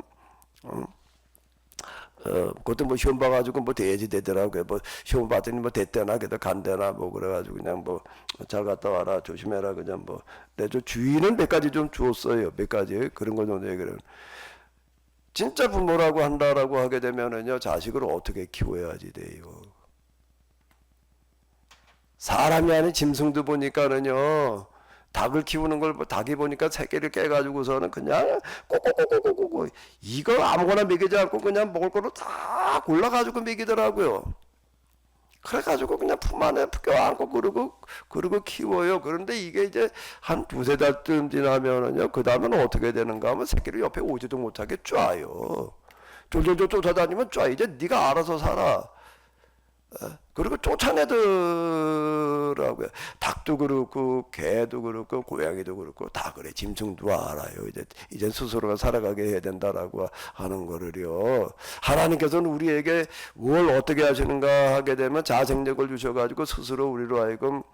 그것도 뭐 시험 봐가지고 뭐 돼야지 되더라고요. 뭐 시험 봤더니 뭐 됐대나 그래도 간대나 뭐 그래가지고 그냥 뭐 잘 갔다 와라 조심해라 그냥 뭐. 내 저 주의는 몇 가지 좀 주었어요. 몇 가지 그런 거 정도 얘기를. 진짜 부모라고 한다라고 하게 되면은요 자식을 어떻게 키워야지 돼요. 사람이 아닌 짐승도 보니까는요. 닭을 키우는 걸 닭이 보니까 새끼를 깨가지고서는 그냥 꼬꼬꼬꼬꼬꼬 이거 아무거나 먹이지 않고 그냥 먹을 거로 다 골라가지고 먹이더라고요. 그래가지고 그냥 품 안에 껴안고 그러고 키워요. 그런데 이게 이제 한 두세 달쯤 지나면은요 그 다음에는 어떻게 되는가 하면 새끼를 옆에 오지도 못하게 쪄요. 졸졸졸 쫓아다니면 쪄. 이제 네가 알아서 살아. 그리고 쫓아내더라고요. 닭도 그렇고 개도 그렇고 고양이도 그렇고 다 그래. 짐승도 알아요. 이제 스스로가 살아가게 해야 된다라고 하는 거를요. 하나님께서는 우리에게 뭘 어떻게 하시는가 하게 되면 자생력을 주셔가지고 스스로 우리로 하여금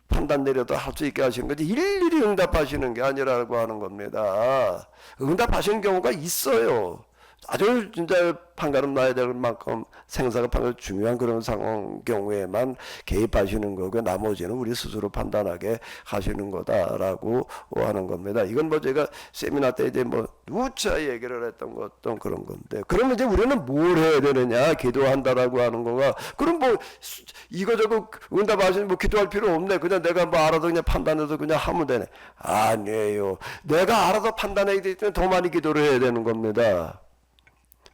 판단 내려도 할 수 있게 하시는 거지 일일이 응답하시는 게 아니라고 하는 겁니다. 응답하시는 경우가 있어요. 아주 진짜 판가름 나야 될 만큼 생사가 판가름 중요한 그런 상황 경우에만 개입하시는 거고 나머지는 우리 스스로 판단하게 하시는 거다라고 하는 겁니다. 이건 뭐 제가 세미나 때 이제 뭐 누차 얘기를 했던 어떤 그런 건데 그러면 이제 우리는 뭘 해야 되느냐 기도한다라고 하는 거가 그럼 뭐 이거저거 응답하시는 뭐 기도할 필요 없네. 그냥 내가 뭐 알아서 그냥 판단해서 그냥 하면 되네. 아니에요. 내가 알아서 판단해야 되기 때문에 더 많이 기도를 해야 되는 겁니다.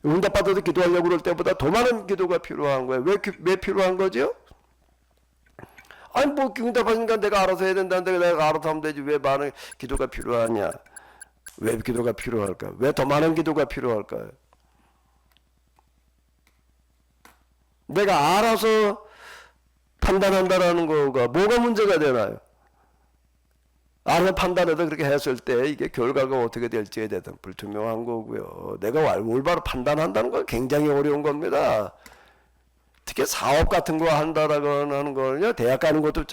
응답받아도 기도하려고 그럴 때보다 더 많은 기도가 필요한 거예요. 왜 필요한 거죠? 아니 뭐 응답하니까 내가 알아서 해야 된다는데 내가 알아서 하면 되지 왜 많은 기도가 필요하냐? 왜 기도가 필요할까? 왜 더 많은 기도가 필요할까요? 내가 알아서 판단한다라는 거가 뭐가 문제가 되나요? 알아서 판단해도 그렇게 했을 때 이게 결과가 어떻게 될지에 대해서 불투명한 거고요. 내가 올바로 판단한다는 건 굉장히 어려운 겁니다. 특히 사업 같은 거 한다라고 하는 거는요, 대학 가는 것도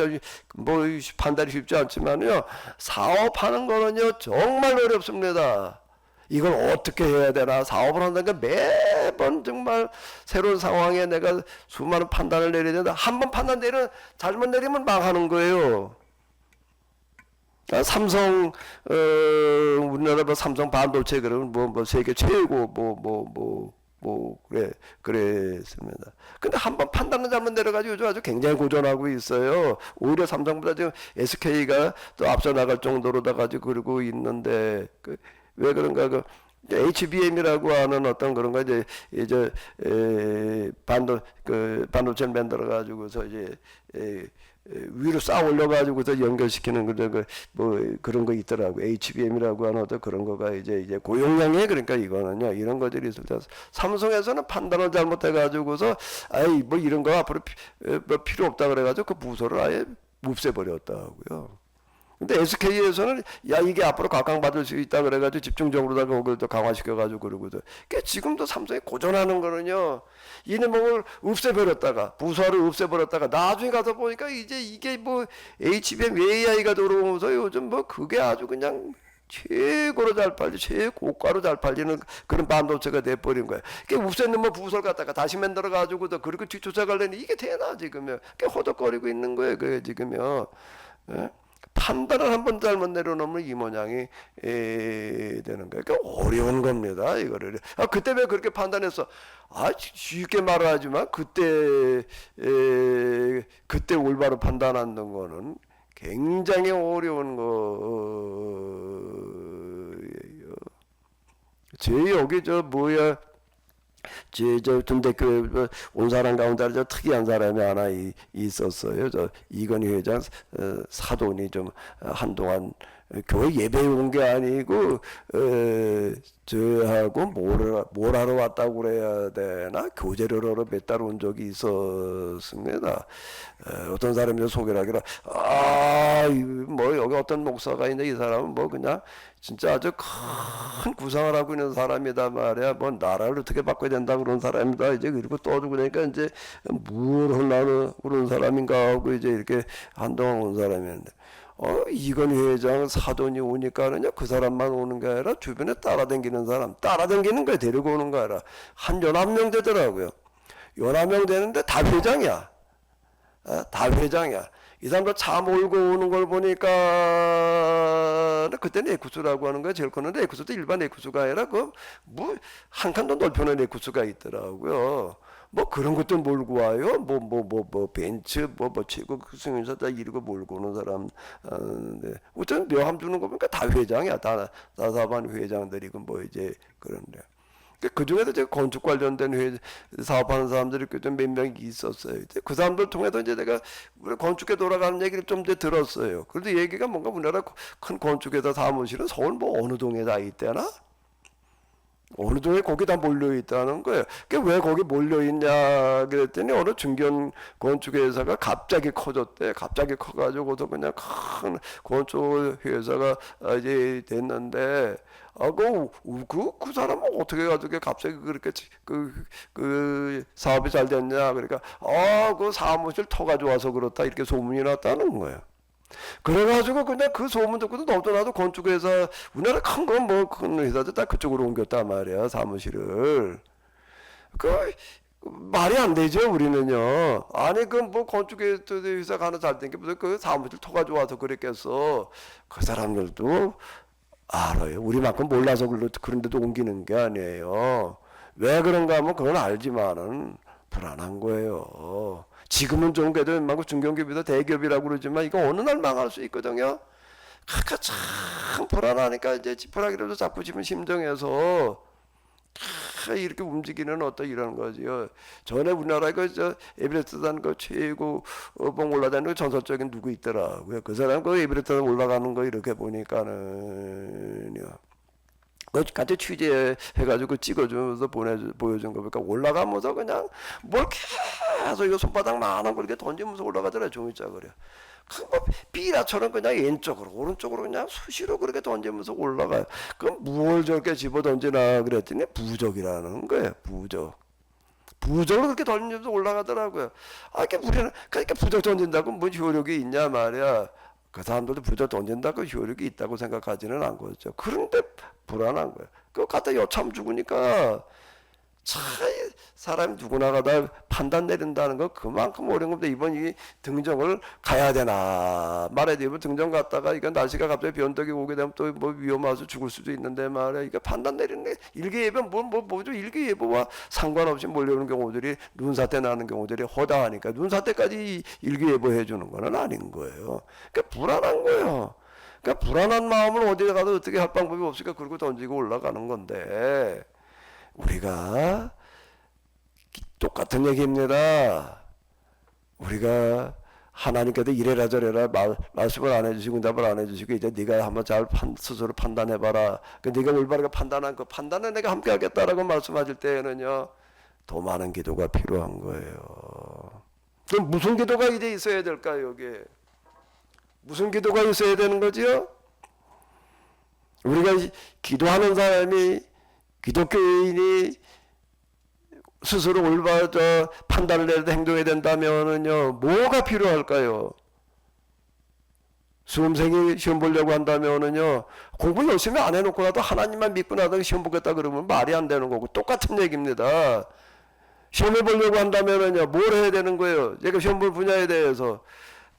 뭐 판단이 쉽지 않지만요, 사업하는 거는요 정말 어렵습니다. 이걸 어떻게 해야 되나 사업을 한다는 게 매번 정말 새로운 상황에 내가 수많은 판단을 내려야 된다. 한 번 판단 잘못 내리면 망하는 거예요. 삼성 우리나라 뭐 삼성 반도체 그러면 뭐 세계 최고 그랬습니다. 근데 한번 판단을 잘못 내려가지고 요즘 아주 굉장히 고전하고 있어요. 오히려 삼성보다 지금 SK가 또 앞서 나갈 정도로다 가지고 그러고 있는데 왜 그런가 HBM이라고 하는 어떤 그런 거 이제 반도체 만들어 가지고서 이제 위로 쌓아 올려가지고서 연결시키는 뭐 그런 거 있더라고. HBM이라고 하는 어떤 그런 거가 이제 고용량이에요. 그러니까 이거는요 이런 것들이 있을 때 삼성에서는 판단을 잘못해가지고서 뭐 이런 거 앞으로 뭐 필요 없다 그래가지고 그 부서를 아예 없애버렸다고요. 근데 SK에서는 야 이게 앞으로 각광받을 수 있다 그래가지고 집중적으로 다 그걸 또 강화시켜가지고 그러거든. 그러니까 지금도 삼성이 고전하는 거는요. 이놈을 없애버렸다가 부서를 없애버렸다가 나중에 가서 보니까 이제 이게 뭐 HBM AI가 들어오면서 요즘 뭐 그게 아주 그냥 최고로 잘 팔리, 최고가로 잘 팔리는 그런 반도체가 돼버린 거야. 그게 없애놓으면 부서를 갖다가 다시 만들어가지고 또 그렇게 뒤쫓아가려니 이게 되나 지금요. 그게 허덕거리고 있는 거예요. 그게 지금요. 예? 판단을 한번 잘못 내려놓으면 이 모양이 되는 거예요. 그러니까 어려운 겁니다. 이거를. 그때 왜 그렇게 판단했어? 쉽게 말하지만 그때 올바로 판단하는 거는 굉장히 어려운 거예요. 제 여기 저 뭐야? 저 군대교회 온 사람 가운데 저 특이한 사람이 하나 있었어요. 저 이건희 회장 사돈이 좀 한동안 교회 예배 온 게 아니고 저하고 뭘 하러 왔다고 그래야 되나 교제를 하러 몇 달 온 적이 있었습니다. 어떤 사람이 소개를 하기로 뭐 여기 어떤 목사가 있는데 이 사람은 뭐 그냥 진짜 아주 큰 구상을 하고 있는 사람이다 말이야. 뭐 나라를 어떻게 바꿔야 된다 그런 사람이다. 이제 그리고 떠주고 그러니까 이제 뭘 하려는 그런 사람인가 하고 이제 이렇게 한동안 온 사람이었는데 이건희 회장 사돈이 오니까는요 그 사람만 오는 게 아니라 주변에 따라다니는 사람 따라다니는 거야. 데리고 오는 거 아니라 한 11명 되더라고요. 11명 되는데 다 회장이야. 다 회장이야. 이 사람들 차 몰고 오는 걸 보니까 그때는 에쿠스라고 하는 거야. 제일 컸는데 에쿠스도 일반 에쿠스가 아니라 그 뭐 한 칸 더 넓혀놓은 에쿠스가 있더라고요. 뭐 그런 것도 몰고 와요. 뭐 벤츠 뭐 최고 승용차 이러고 몰고 오는 사람. 네. 어쨌든 묘함 주는 거 보니까 다 회장이야. 다 사반 회장들이고 뭐 이제 그런데. 그 중에도 제가 건축 관련된 사업하는 사람들이 몇 명 있었어요. 그 사람들 통해서 이제 내가 우리 건축에 돌아가는 얘기를 좀 이제 들었어요. 그런데 얘기가 뭔가 우리나라 큰 건축회사 사무실은 서울 뭐 어느 동에 다 있대나? 어느 동에 거기 다 몰려 있다는 거예요. 왜 거기 몰려 있냐 그랬더니 어느 중견 건축회사가 갑자기 커졌대. 갑자기 커가지고서 그냥 큰 건축 회사가 이제 됐는데. 그 사람은 어떻게 가지고 갑자기 그렇게 그 사업이 잘 됐냐 그러니까 그 사무실 터가지고 와서 그렇다 이렇게 소문이 났다는 거예요. 그래가지고 그냥 그 소문 듣고도 너도 나도 건축회사 우리나라 큰 건 뭐 큰 회사들 다 그쪽으로 옮겼단 말이야 사무실을. 말이 안 되죠 우리는요. 아니 그 뭐 건축회사 가는 잘 된 게 무슨 그 사무실 터가지고 와서 그랬겠어. 그 사람들도 알아요. 우리만큼 몰라서 그런데도 옮기는 게 아니에요. 왜 그런가 하면 그건 알지만은 불안한 거예요. 지금은 좀 그래도 웬만큼 중견기업이다 대기업이라고 그러지만 이거 어느 날 망할 수 있거든요. 그러니까 참 불안하니까 이제 지푸라기라도 잡고 싶은 심정에서 이렇게 움직이는 어떤 이런 거지요. 전에 우리나라에 저 에베레스트산 그 최고 봉 올라다니는 그 전설적인 누구 있더라고요. 그 사람 그 에베레스트산 올라가는 거 이렇게 보니까는요. 그 같이 취재해가지고 찍어주면서 보여준 거 보니까 올라가면서 그냥 뭘 계속 이거 손바닥만한 걸 이렇게 던지면서 올라가더라 종이짝을요. 뭐 삐라처럼 그냥 왼쪽으로 오른쪽으로 그냥 수시로 그렇게 던지면서 올라가요. 그럼 무얼 저렇게 집어 던지나 그랬더니 부적이라는 거예요. 부적으로 그렇게 던지면서 올라가더라고요. 우리는 그러니까 부적 던진다고 뭐 효력이 있냐 말이야. 그 사람들도 부적 던진다고 효력이 있다고 생각하지는 않거든요. 그런데 불안한 거예요. 그거 갖다 여참 죽으니까 사람이 누구나 가다 판단 내린다는 건 그만큼 어려운 겁니다. 이번 이 등정을 가야 되나 말해야 되면 등정 갔다가 이거 날씨가 갑자기 변덕이 오게 되면 또 뭐 위험해서 죽을 수도 있는데 말이야. 이거 판단 내리는 게 일기예보 뭐죠? 일기예보와 상관없이 몰려오는 경우들이 눈사태 나는 경우들이 허다하니까 눈사태까지 일기예보 해주는 거는 아닌 거예요. 그러니까 불안한 거예요. 그러니까 불안한 마음을 어디에 가도 어떻게 할 방법이 없으니까 그러고 던지고 올라가는 건데 우리가 똑같은 얘기입니다. 우리가 하나님께도 이래라 저래라 말씀을 안 해주시고 응답을 안 해주시고 이제 네가 한번 잘 스스로 판단해봐라. 네가 올바르게 판단한 그 판단에 내가 함께 하겠다라고 말씀하실 때에는요 더 많은 기도가 필요한 거예요. 그럼 무슨 기도가 이제 있어야 될까요? 여기에 무슨 기도가 있어야 되는 거지요? 우리가 기도하는 사람이, 기독교인이 스스로 올바른 판단을 내려 행동해야 된다면은요, 뭐가 필요할까요? 수험생이 시험 보려고 한다면은요, 공부 열심히 안 해놓고라도 하나님만 믿고 나서 시험 보겠다 그러면 말이 안 되는 거고 똑같은 얘기입니다. 시험을 보려고 한다면은요, 뭘 해야 되는 거예요? 제가 시험 볼 분야에 대해서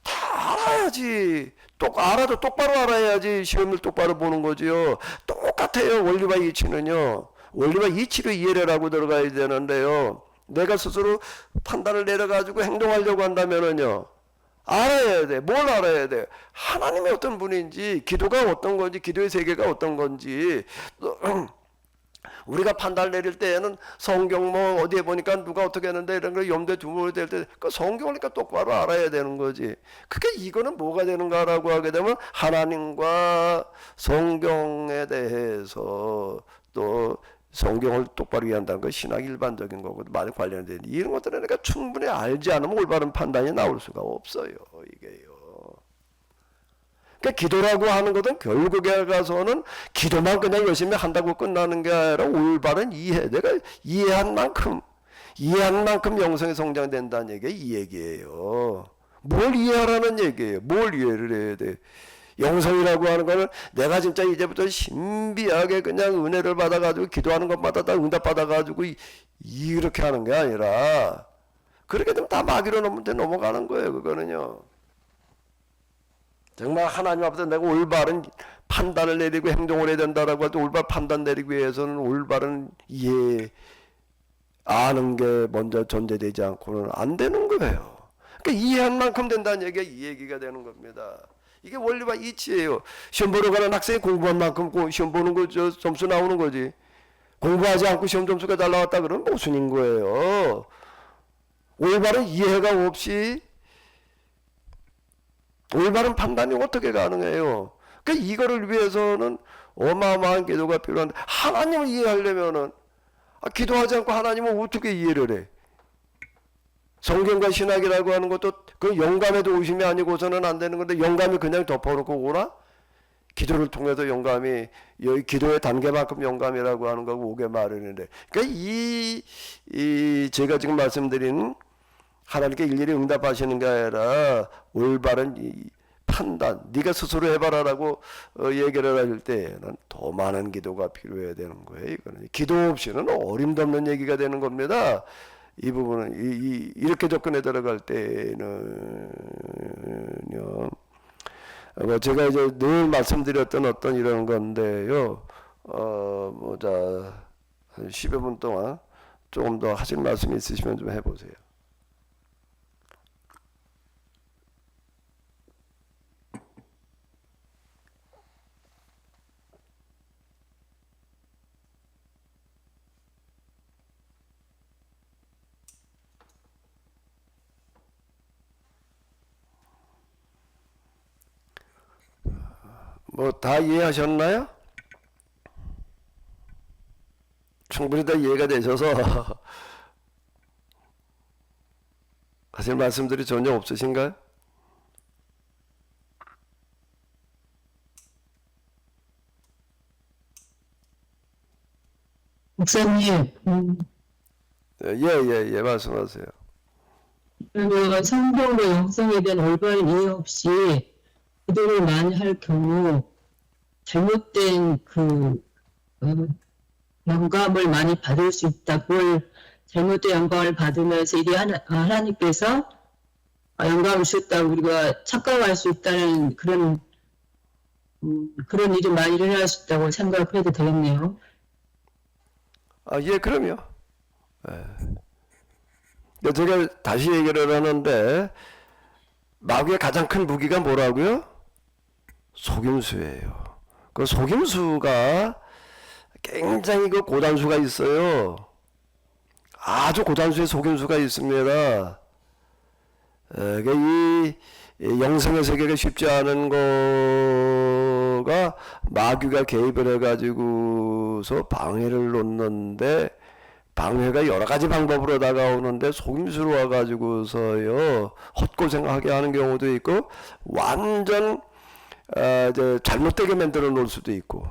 다 알아야지. 알아도 똑바로 알아야지 시험을 똑바로 보는 거지요. 똑같아요. 원리와 이치는요. 원리와 이치로 이해를 하고 들어가야 되는데요. 내가 스스로 판단을 내려가지고 행동하려고 한다면은요, 알아야 돼. 뭘 알아야 돼? 하나님이 어떤 분인지, 기도가 어떤 건지, 기도의 세계가 어떤 건지. 우리가 판단을 내릴 때에는 성경 뭐 어디에 보니까 누가 어떻게 했는데 이런 걸 염두에 두고 될 때 그 성경을 똑바로 알아야 되는 거지. 그게 이거는 뭐가 되는가라고 하게 되면 하나님과 성경에 대해서 또 성경을 똑바로 이해한다는 건 신학 일반적인 거고 많이 관련된 이런 것들은 내가 충분히 알지 않으면 올바른 판단이 나올 수가 없어요. 이게요. 그러니까 기도라고 하는 것은 결국에 가서는 기도만 그냥 열심히 한다고 끝나는 게 아니라 올바른 이해, 내가 이해한 만큼 영성이 성장된다는 얘기가 이 얘기예요. 뭘 이해하라는 얘기예요. 뭘 이해를 해야 돼. 영성이라고 하는 거는 내가 진짜 이제부터 신비하게 그냥 은혜를 받아가지고 기도하는 것마다 다 응답 받아가지고 이렇게 하는 게 아니라 그렇게 되면 다 마귀로 넘어가는 거예요. 그거는요. 정말 하나님 앞에서 내가 올바른 판단을 내리고 행동을 해야 된다라고 할 때 올바른 판단 내리기 위해서는 올바른 이해 아는 게 먼저 전제되지 않고는 안 되는 거예요. 그러니까 이해한 만큼 된다는 얘기가 이 얘기가 되는 겁니다. 이게 원리와 이치예요. 시험 보러 가는 학생이 공부한 만큼 시험 보는 거 점수 나오는 거지. 공부하지 않고 시험 점수가 잘 나왔다 그러면 모순인 거예요. 올바른 이해가 없이 올바른 판단이 어떻게 가능해요? 그러니까 이거를 위해서는 어마어마한 기도가 필요한데 하나님을 이해하려면은 기도하지 않고 하나님을 어떻게 이해를 해? 성경과 신학이라고 하는 것도 그 영감에도 의심이 아니고서는 안 되는 건데 영감이 그냥 덮어놓고 오나? 기도를 통해서 영감이 여기 기도의 단계만큼 영감이라고 하는 거고 오게 마련인데 그러니까 이 제가 지금 말씀드린 하나님께 일일이 응답하시는 게 아니라 올바른 이 판단, 네가 스스로 해봐라라고 얘기를 할 때는 더 많은 기도가 필요해야 되는 거예요. 이거는 기도 없이는 어림도 없는 얘기가 되는 겁니다. 이 부분은 이렇게 접근해 들어갈 때는요. 뭐 제가 이제 늘 말씀드렸던 어떤 이런 건데요. 자, 한 10여 분 동안 조금 더 하실 말씀이 있으시면 좀 해보세요. 뭐 다 이해하셨나요? 충분히 다 이해가 되셔서 하실 말씀들이 전혀 없으신가요? 목사님, 예, 말씀하세요. 성경과 영성에 대한 올바른 이해 없이 기도를 많이 할 경우 잘못된 영감을 많이 받을 수 있다. 그걸 잘못된 영감을 받으면서 이게 하나님께서 영감을 주셨다고 우리가 착각할 수 있다는 그런 일이 많이 일어날 수 있다고 생각을 해도 되겠네요. 예, 그럼요. 제가 다시 얘기를 하는데 마귀의 가장 큰 무기가 뭐라고요? 속임수예요. 그 속임수가 굉장히 그 고단수가 있어요. 아주 고단수의 속임수가 있습니다. 이 영성의 세계가 쉽지 않은 거가 마귀가 개입을 해가지고서 방해를 놓는데 방해가 여러 가지 방법으로 다가오는데 속임수로 와가지고서요 헛고생하게 하는 경우도 있고 완전 잘못되게 만들어 놓을 수도 있고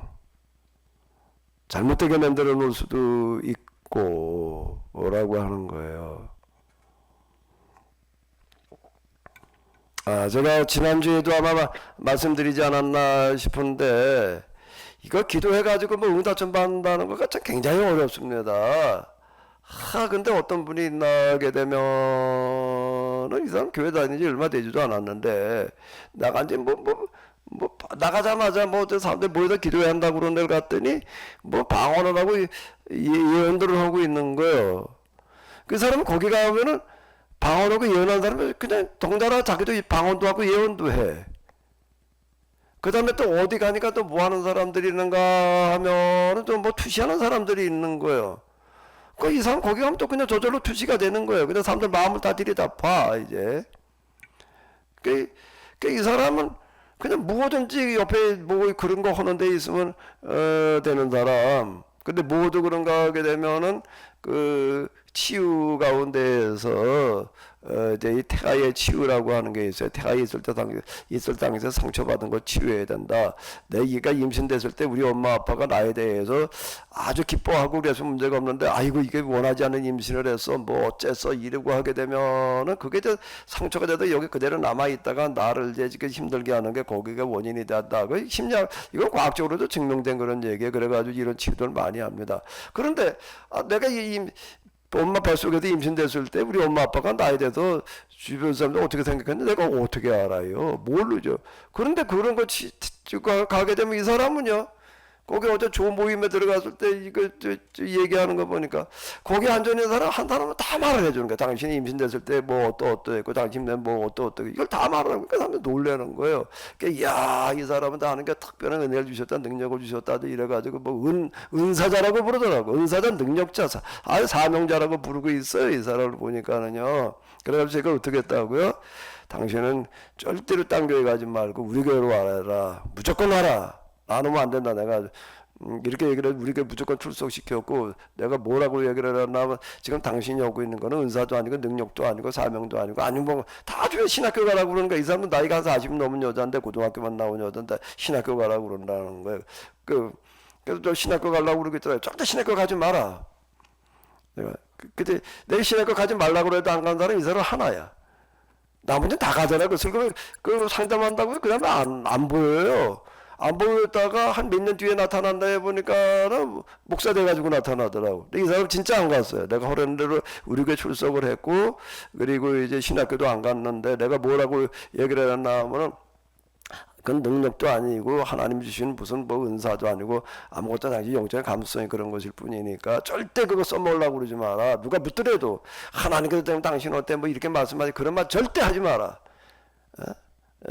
잘못되게 만들어 놓을 수도 있고 라고 하는 거예요. 제가 지난주에도 아마 말씀드리지 않았나 싶은데 이거 기도해가지고 뭐 응답 좀 받는다는 거가 참 굉장히 어렵습니다. 근데 어떤 분이 나게 되면은 이 사람 교회 다니는 지 얼마 되지도 않았는데 나간 지 나가자마자 사람들 모여서 기도해야 한다고 그런 데를 갔더니 방언을 하고 예언들을 하고 있는 거예요. 그 사람은 거기 가면은 방언하고 예언하는 사람은 그냥 덩달아 자기도 방언도 하고 예언도 해. 그 다음에 또 어디 가니까 또 뭐 하는 사람들이 있는가 하면은 또 투시하는 사람들이 있는 거예요. 이 사람 거기 가면 또 그냥 저절로 투시가 되는 거예요. 근데 사람들 마음을 다 들이다봐, 이제. 이 사람은 그냥 뭐든지 옆에 그런 거 하는 데 있으면, 되는 사람. 근데 모두 그런가 하게 되면은, 치유 가운데에서 이제 이 태아의 치유라고 하는 게 있어요. 태아 있을 당에서 상처받은 거 치유해야 된다. 내가 임신됐을 때 우리 엄마 아빠가 나에 대해서 아주 기뻐하고 그래서 문제가 없는데 아이고 이게 원하지 않는 임신을 했어 어째서 이러고 하게 되면은 그게 이제 상처가 돼도 여기 그대로 남아 있다가 나를 이제 지금 힘들게 하는 게 거기가 원인이 됐다. 그 심리학 이건 과학적으로도 증명된 그런 얘기예요. 그래가지고 이런 치유들을 많이 합니다. 그런데 내가 엄마 뱃속에도 임신됐을 때 우리 엄마 아빠가 나에 대해서 주변 사람들 어떻게 생각했는데 내가 어떻게 알아요? 모르죠. 그런데 그런 거 가게 되면 이 사람은요. 거기 어제 좋은 모임에 들어갔을 때 이거 얘기하는 거 보니까 거기 앉아 있는 사람 한 사람은 다 말을 해주는 거야. 당신이 임신됐을 때 어떠했고 당신은 어떠했고 이걸 다 말을 하니까 사람들 놀라는 거예요. 그러니까 이 사람은 나는 게 특별한 은혜를 주셨다, 능력을 주셨다 이래가지고 은사자라고 부르더라고. 은사자, 능력자, 사명자라고 부르고 있어요. 이 사람을 보니까는요. 그래가지고 제가 어떻게 했다고요? 당신은 절대로 딴 교회 가지 말고 우리 교회로 와라. 무조건 와라. 안 오면 안 된다. 내가 이렇게 얘기를 해. 우리 교회 무조건 출석시켰고 내가 뭐라고 얘기를 하냐면 지금 당신이 하고 있는 거는 은사도 아니고 능력도 아니고 사명도 아니고 다 중에 신학교 가라고 그러는 거야. 이 사람은 나이가 한 40 넘은 여자인데 고등학교만 나온 여자인데 신학교 가라고 그런다는 거예요. 그래서 저 신학교 가려고 그러고 있더라고요. 절대 신학교 가지 마라. 근데 내 신학교 가지 말라고 해도 안 간 사람은 이 사람 하나야. 나머지는 다 가잖아. 그 상담한다고 그 다음에 안 보여요. 안 보였다가 한 몇 년 뒤에 나타난다 해보니까는 목사 돼가지고 나타나더라고. 근데 이 사람 진짜 안 갔어요. 내가 허락한 대로 우리 교회 출석을 했고, 그리고 이제 신학교도 안 갔는데 내가 뭐라고 얘기를 했나 하면은 그건 능력도 아니고 하나님 주신 무슨 은사도 아니고 아무것도 아니지 영적인 감수성이 그런 것일 뿐이니까 절대 그거 써먹으려고 그러지 마라. 누가 묻더라도 하나님께서 때문에 당신 어때 이렇게 말씀하지 그런 말 절대 하지 마라.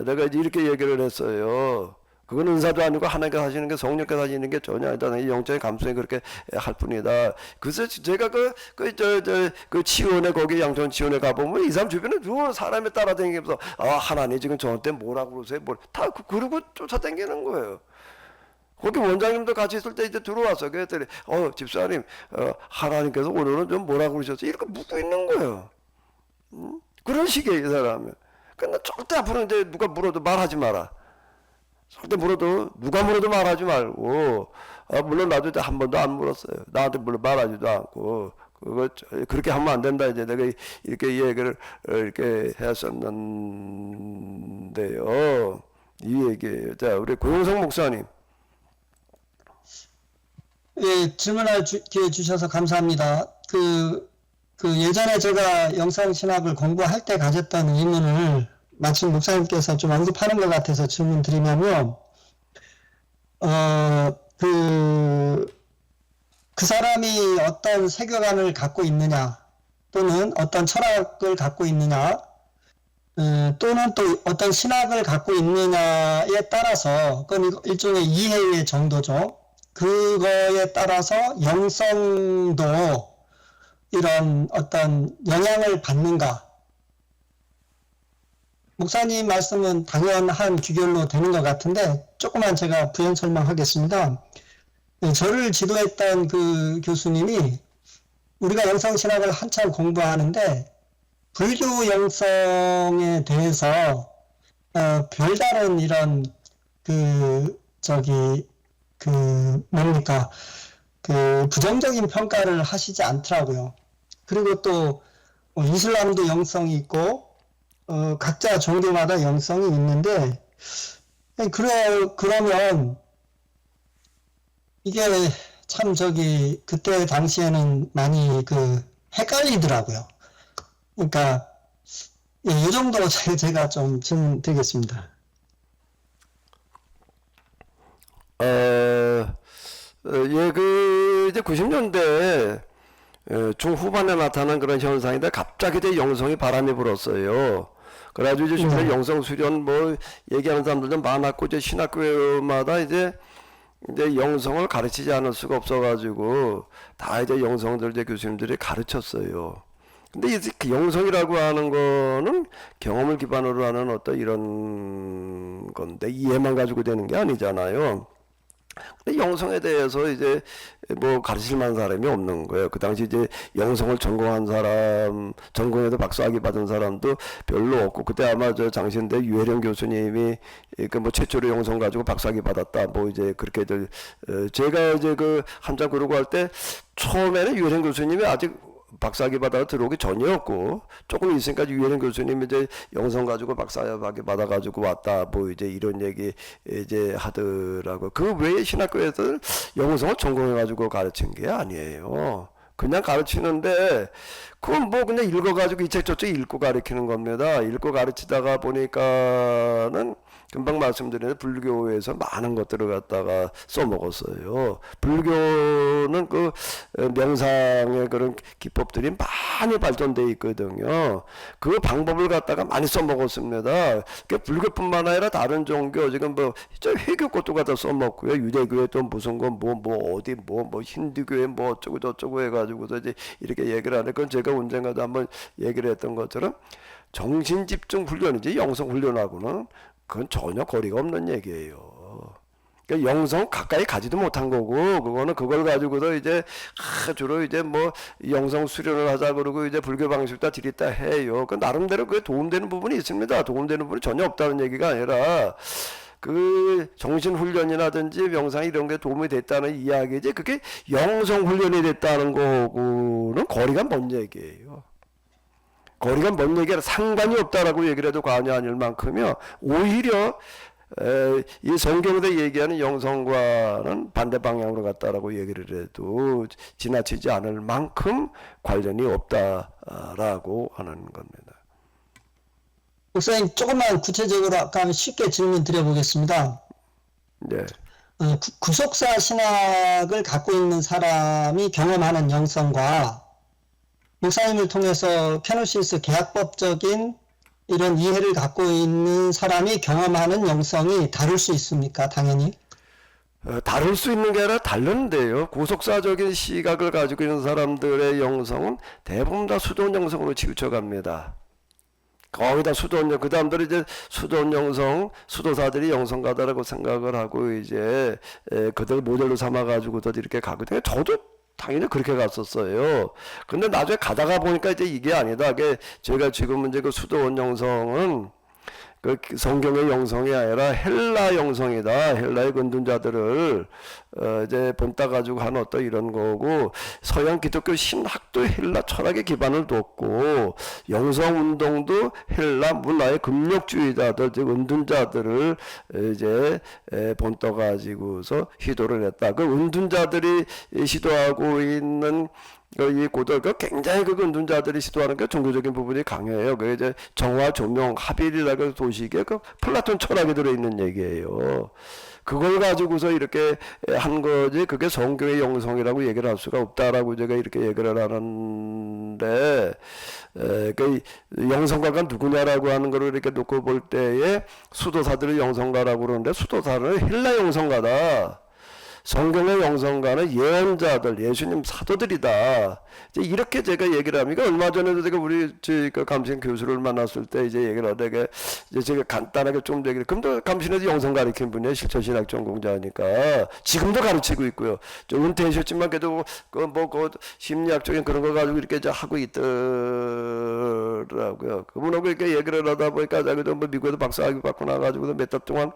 내가 이제 이렇게 얘기를 했어요. 그건 은사도 아니고 하나님께서 하시는 게 성령께서 하시는 게 전혀 아니다. 영적인 감수성이 그렇게 할 뿐이다. 그래서 제가 그 치원에 거기 양천 치원에 가보면 이 사람 주변에 누구 사람이 따라다니면서 하나님 지금 저한테 뭐라고 그러세요? 다 그러고 쫓아다니는 거예요. 거기 원장님도 같이 있을 때 이제 들어와서 그랬더니 집사님 하나님께서 오늘은 좀 뭐라고 그러셨어요? 이렇게 묻고 있는 거예요. 그런 식이에요 이 사람은. 그러니까 절대 앞으로 이제 누가 물어도 말하지 마라. 절대 누가 물어도 말하지 말고, 물론 나도 한 번도 안 물었어요. 나한테 물론 말하지도 않고, 그렇게 하면 안 된다. 이제 내가 이렇게 얘기를, 이렇게 했었는데요. 이 얘기예요. 자, 우리 고용성 목사님. 예, 질문할 기회 주셔서 감사합니다. 예전에 제가 영상신학을 공부할 때 가졌던 의문을 마침 목사님께서 좀 언급하는 것 같아서 질문 드리면요. 그 사람이 어떤 세계관을 갖고 있느냐, 또는 어떤 철학을 갖고 있느냐, 또는 또 어떤 신학을 갖고 있느냐에 따라서, 그건 일종의 이해의 정도죠. 그거에 따라서 영성도 이런 어떤 영향을 받는가. 목사님 말씀은 당연한 귀결로 되는 것 같은데 조금만 제가 부연 설명하겠습니다. 저를 지도했던 그 교수님이 우리가 영성신학을 한참 공부하는데 불교 영성에 대해서 별다른 이런 뭡니까 부정적인 평가를 하시지 않더라고요. 그리고 또 이슬람도 영성이 있고 각자 종교마다 영성이 있는데 그러면 이게 참 그때 당시에는 많이 헷갈리더라고요. 그러니까 이 정도 제가 좀 질문 드리겠습니다. 이제 90년대 중후반에 나타난 그런 현상인데 갑자기 이제 영성이 바람이 불었어요. 그래가지고 이제 지금 영성 수련 뭐 얘기하는 사람들도 많았고 이제 신학교마다 이제 영성을 가르치지 않을 수가 없어가지고 다 이제 영성들 이제 교수님들이 가르쳤어요. 근데 이제 그 영성이라고 하는 거는 경험을 기반으로 하는 어떤 이런 건데 이해만 가지고 되는 게 아니잖아요. 근데 영성에 대해서 이제 뭐 가르칠 만한 사람이 없는 거예요. 그 당시 이제 영성을 전공한 사람, 전공에도 박사학위 받은 사람도 별로 없고, 그때 아마 저 장신대 유혜령 교수님이 그 뭐 최초로 영성 가지고 박사학위 받았다. 뭐 이제 그렇게들 제가 이제 그 한참 그러고 할 때 처음에는 유혜령 교수님이 아직 박사학위 받아 들어오기 전이었고, 조금 있으니까 유혜령 교수님이 이제 영성 가지고 박사학위 받아가지고 왔다, 뭐 이제 이런 얘기 이제 하더라고. 그 외에 신학교에서 영성을 전공해가지고 가르친 게 아니에요. 그냥 가르치는데, 그건 뭐 그냥 읽어가지고 이 책 저책 읽고 가르치는 겁니다. 읽고 가르치다가 보니까는 금방 말씀드린 불교에서 많은 것들을 갖다가 써먹었어요. 불교는 그 명상의 그런 기법들이 많이 발전돼 있거든요. 그 방법을 갖다가 많이 써먹었습니다. 불교뿐만 아니라 다른 종교 지금 뭐 회교 것도 갖다 써먹고요. 유대교에 또 무슨 거 뭐 어디 뭐 힌두교에 뭐 어쩌고 저쩌고 해가지고서 이제 이렇게 얘기를 하는 건 제가 언젠가도 한번 얘기를 했던 것처럼 정신집중 훈련이지 영성 훈련하고는 그건 전혀 거리가 없는 얘기예요. 그러니까 영성 가까이 가지도 못한 거고, 그거는 그걸 가지고도 이제 주로 이제 뭐 영성 수련을 하자 그러고 이제 불교 방식다 들이다 해요. 그 나름대로 그게 도움되는 부분이 있습니다. 도움되는 부분이 전혀 없다는 얘기가 아니라 그 정신 훈련이라든지 명상 이런 게 도움이 됐다는 이야기지, 그게 영성 훈련이 됐다는 거고는 거리가 먼 얘기예요. 거리가 먼 얘기라 상관이 없다라고 얘기를 해도 과언이 아닐 만큼요. 오히려 이 성경에 얘기하는 영성과는 반대 방향으로 갔다라고 얘기를 해도 지나치지 않을 만큼 관련이 없다라고 하는 겁니다. 목사님, 조금만 구체적으로 아까 쉽게 질문 드려보겠습니다. 네. 구속사 신학을 갖고 있는 사람이 경험하는 영성과 목사님을 통해서 케노시스 계약법적인 이런 이해를 갖고 있는 사람이 경험하는 영성이 다를 수 있습니까? 당연히. 다를 수 있는 게 아니라 다른데요. 구속사적인 시각을 가지고 있는 사람들의 영성은 대부분 다 수도원 영성으로 치우쳐갑니다. 거의 다 수도원, 그 다음들이 이제 수도원 영성, 수도사들이 영성가다라고 생각을 하고 이제 그들 모델로 삼아가지고도 이렇게 가거든요. 저도 당연히 그렇게 갔었어요. 근데 나중에 가다가 보니까 이제 이게 아니다. 제가 지금 이제 그 수도원 영성은 그 성경의 영성이 아니라 헬라 영성이다. 헬라의 근둔자들을 이제 본따 가지고 하는 어떤 이런 거고, 서양 기독교 신학도 헬라 철학에 기반을 뒀고, 영성 운동도 헬라 문화의 금욕주의자들, 즉 은둔자들을 이제 본따 가지고서 시도를 했다. 그 은둔자들이 시도하고 있는 이 고도, 굉장히 그 은둔자들이 시도하는 게 종교적인 부분이 강해요. 그게 이제 정화, 조명, 합일이라고 도식에 그 플라톤 철학이 들어있는 얘기예요. 그걸 가지고서 이렇게 한 거지, 그게 성경의 영성이라고 얘기를 할 수가 없다라고 제가 이렇게 얘기를 하는데, 그 영성가가 누구냐라고 하는 거를 이렇게 놓고 볼 때에 수도사들을 영성가라고 그러는데, 수도사는 헬라 영성가다. 성경의 영성가는 예언자들, 예수님 사도들이다. 이제 이렇게 제가 얘기를 합니다. 얼마 전에도 제가 우리 그 감신 교수를 만났을 때 이제 얘기를 하다가 이제 제가 간단하게 좀 얘기를. 그럼도 감신에서 영성 가르치는 분이에요. 실천신학 전공자니까 지금도 가르치고 있고요. 좀 은퇴하셨지만 그래도 그 심리학적인 그런 거 가지고 이렇게 이제 하고 있더라고요. 그분하고 이렇게 얘기를 하다 보니까 자기도 뭐 미국에도 박사학위 받고 나가지고 몇 달 동안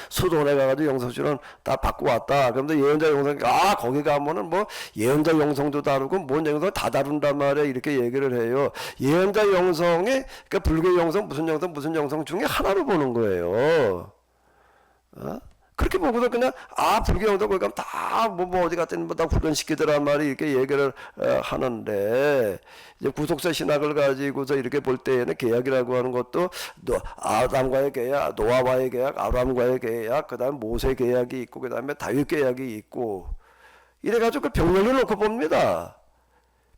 수도원에 가가지고 영성실은 다 받고 왔다. 그런데 예언자 영성, 거기 가면은 뭐 예언자 영성도 다루고 뭔 영성 다 다룬단 말이야. 이렇게 얘기를 해요. 예언자 영성이, 그러니까 불교 영성, 무슨 영성 중에 하나로 보는 거예요. 그렇게 보고서 그냥, 불교 영성 거기 가면 다, 어디 갔더니 다 훈련시키더란 말이 이렇게 얘기를 하는데, 이제 구속사 신학을 가지고서 이렇게 볼 때에는 계약이라고 하는 것도, 아담과의 계약, 노아와의 계약, 아브라함과의 계약, 그 다음에 모세 계약이 있고, 그 다음에 다윗 계약이 있고, 이래가지고 그 병렬을 놓고 봅니다.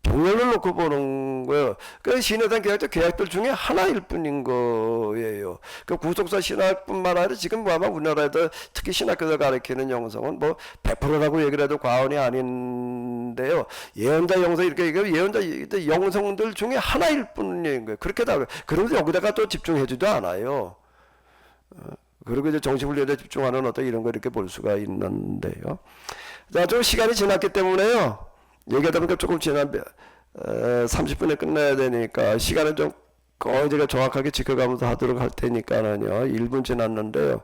병렬을 놓고 보는 거예요. 그 신에 대한 계약들 중에 하나일 뿐인 거예요. 그 구속사 신학뿐만 아니라 지금 아마 우리나라에도 특히 신학교에서 가르치는 영성은 100%라고 얘기를 해도 과언이 아닌데요. 예언자 영성 이렇게 얘기하면 예언자 영성들 중에 하나일 뿐인 거예요. 그렇게 다 그런데 여기다가 또 집중해주지도 않아요. 그리고 이제 정신훈련에 집중하는 어떤 이런 거 이렇게 볼 수가 있는데요. 자, 좀 시간이 지났기 때문에요. 얘기하다 보니까 조금 지난 30분에 끝나야 되니까 시간은 좀 거의 제가 정확하게 지켜가면서 하도록 할 테니까는요. 1분 지났는데요.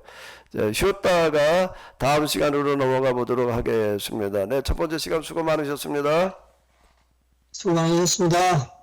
쉬었다가 다음 시간으로 넘어가 보도록 하겠습니다. 네, 첫 번째 시간 수고 많으셨습니다. 수고 많으셨습니다.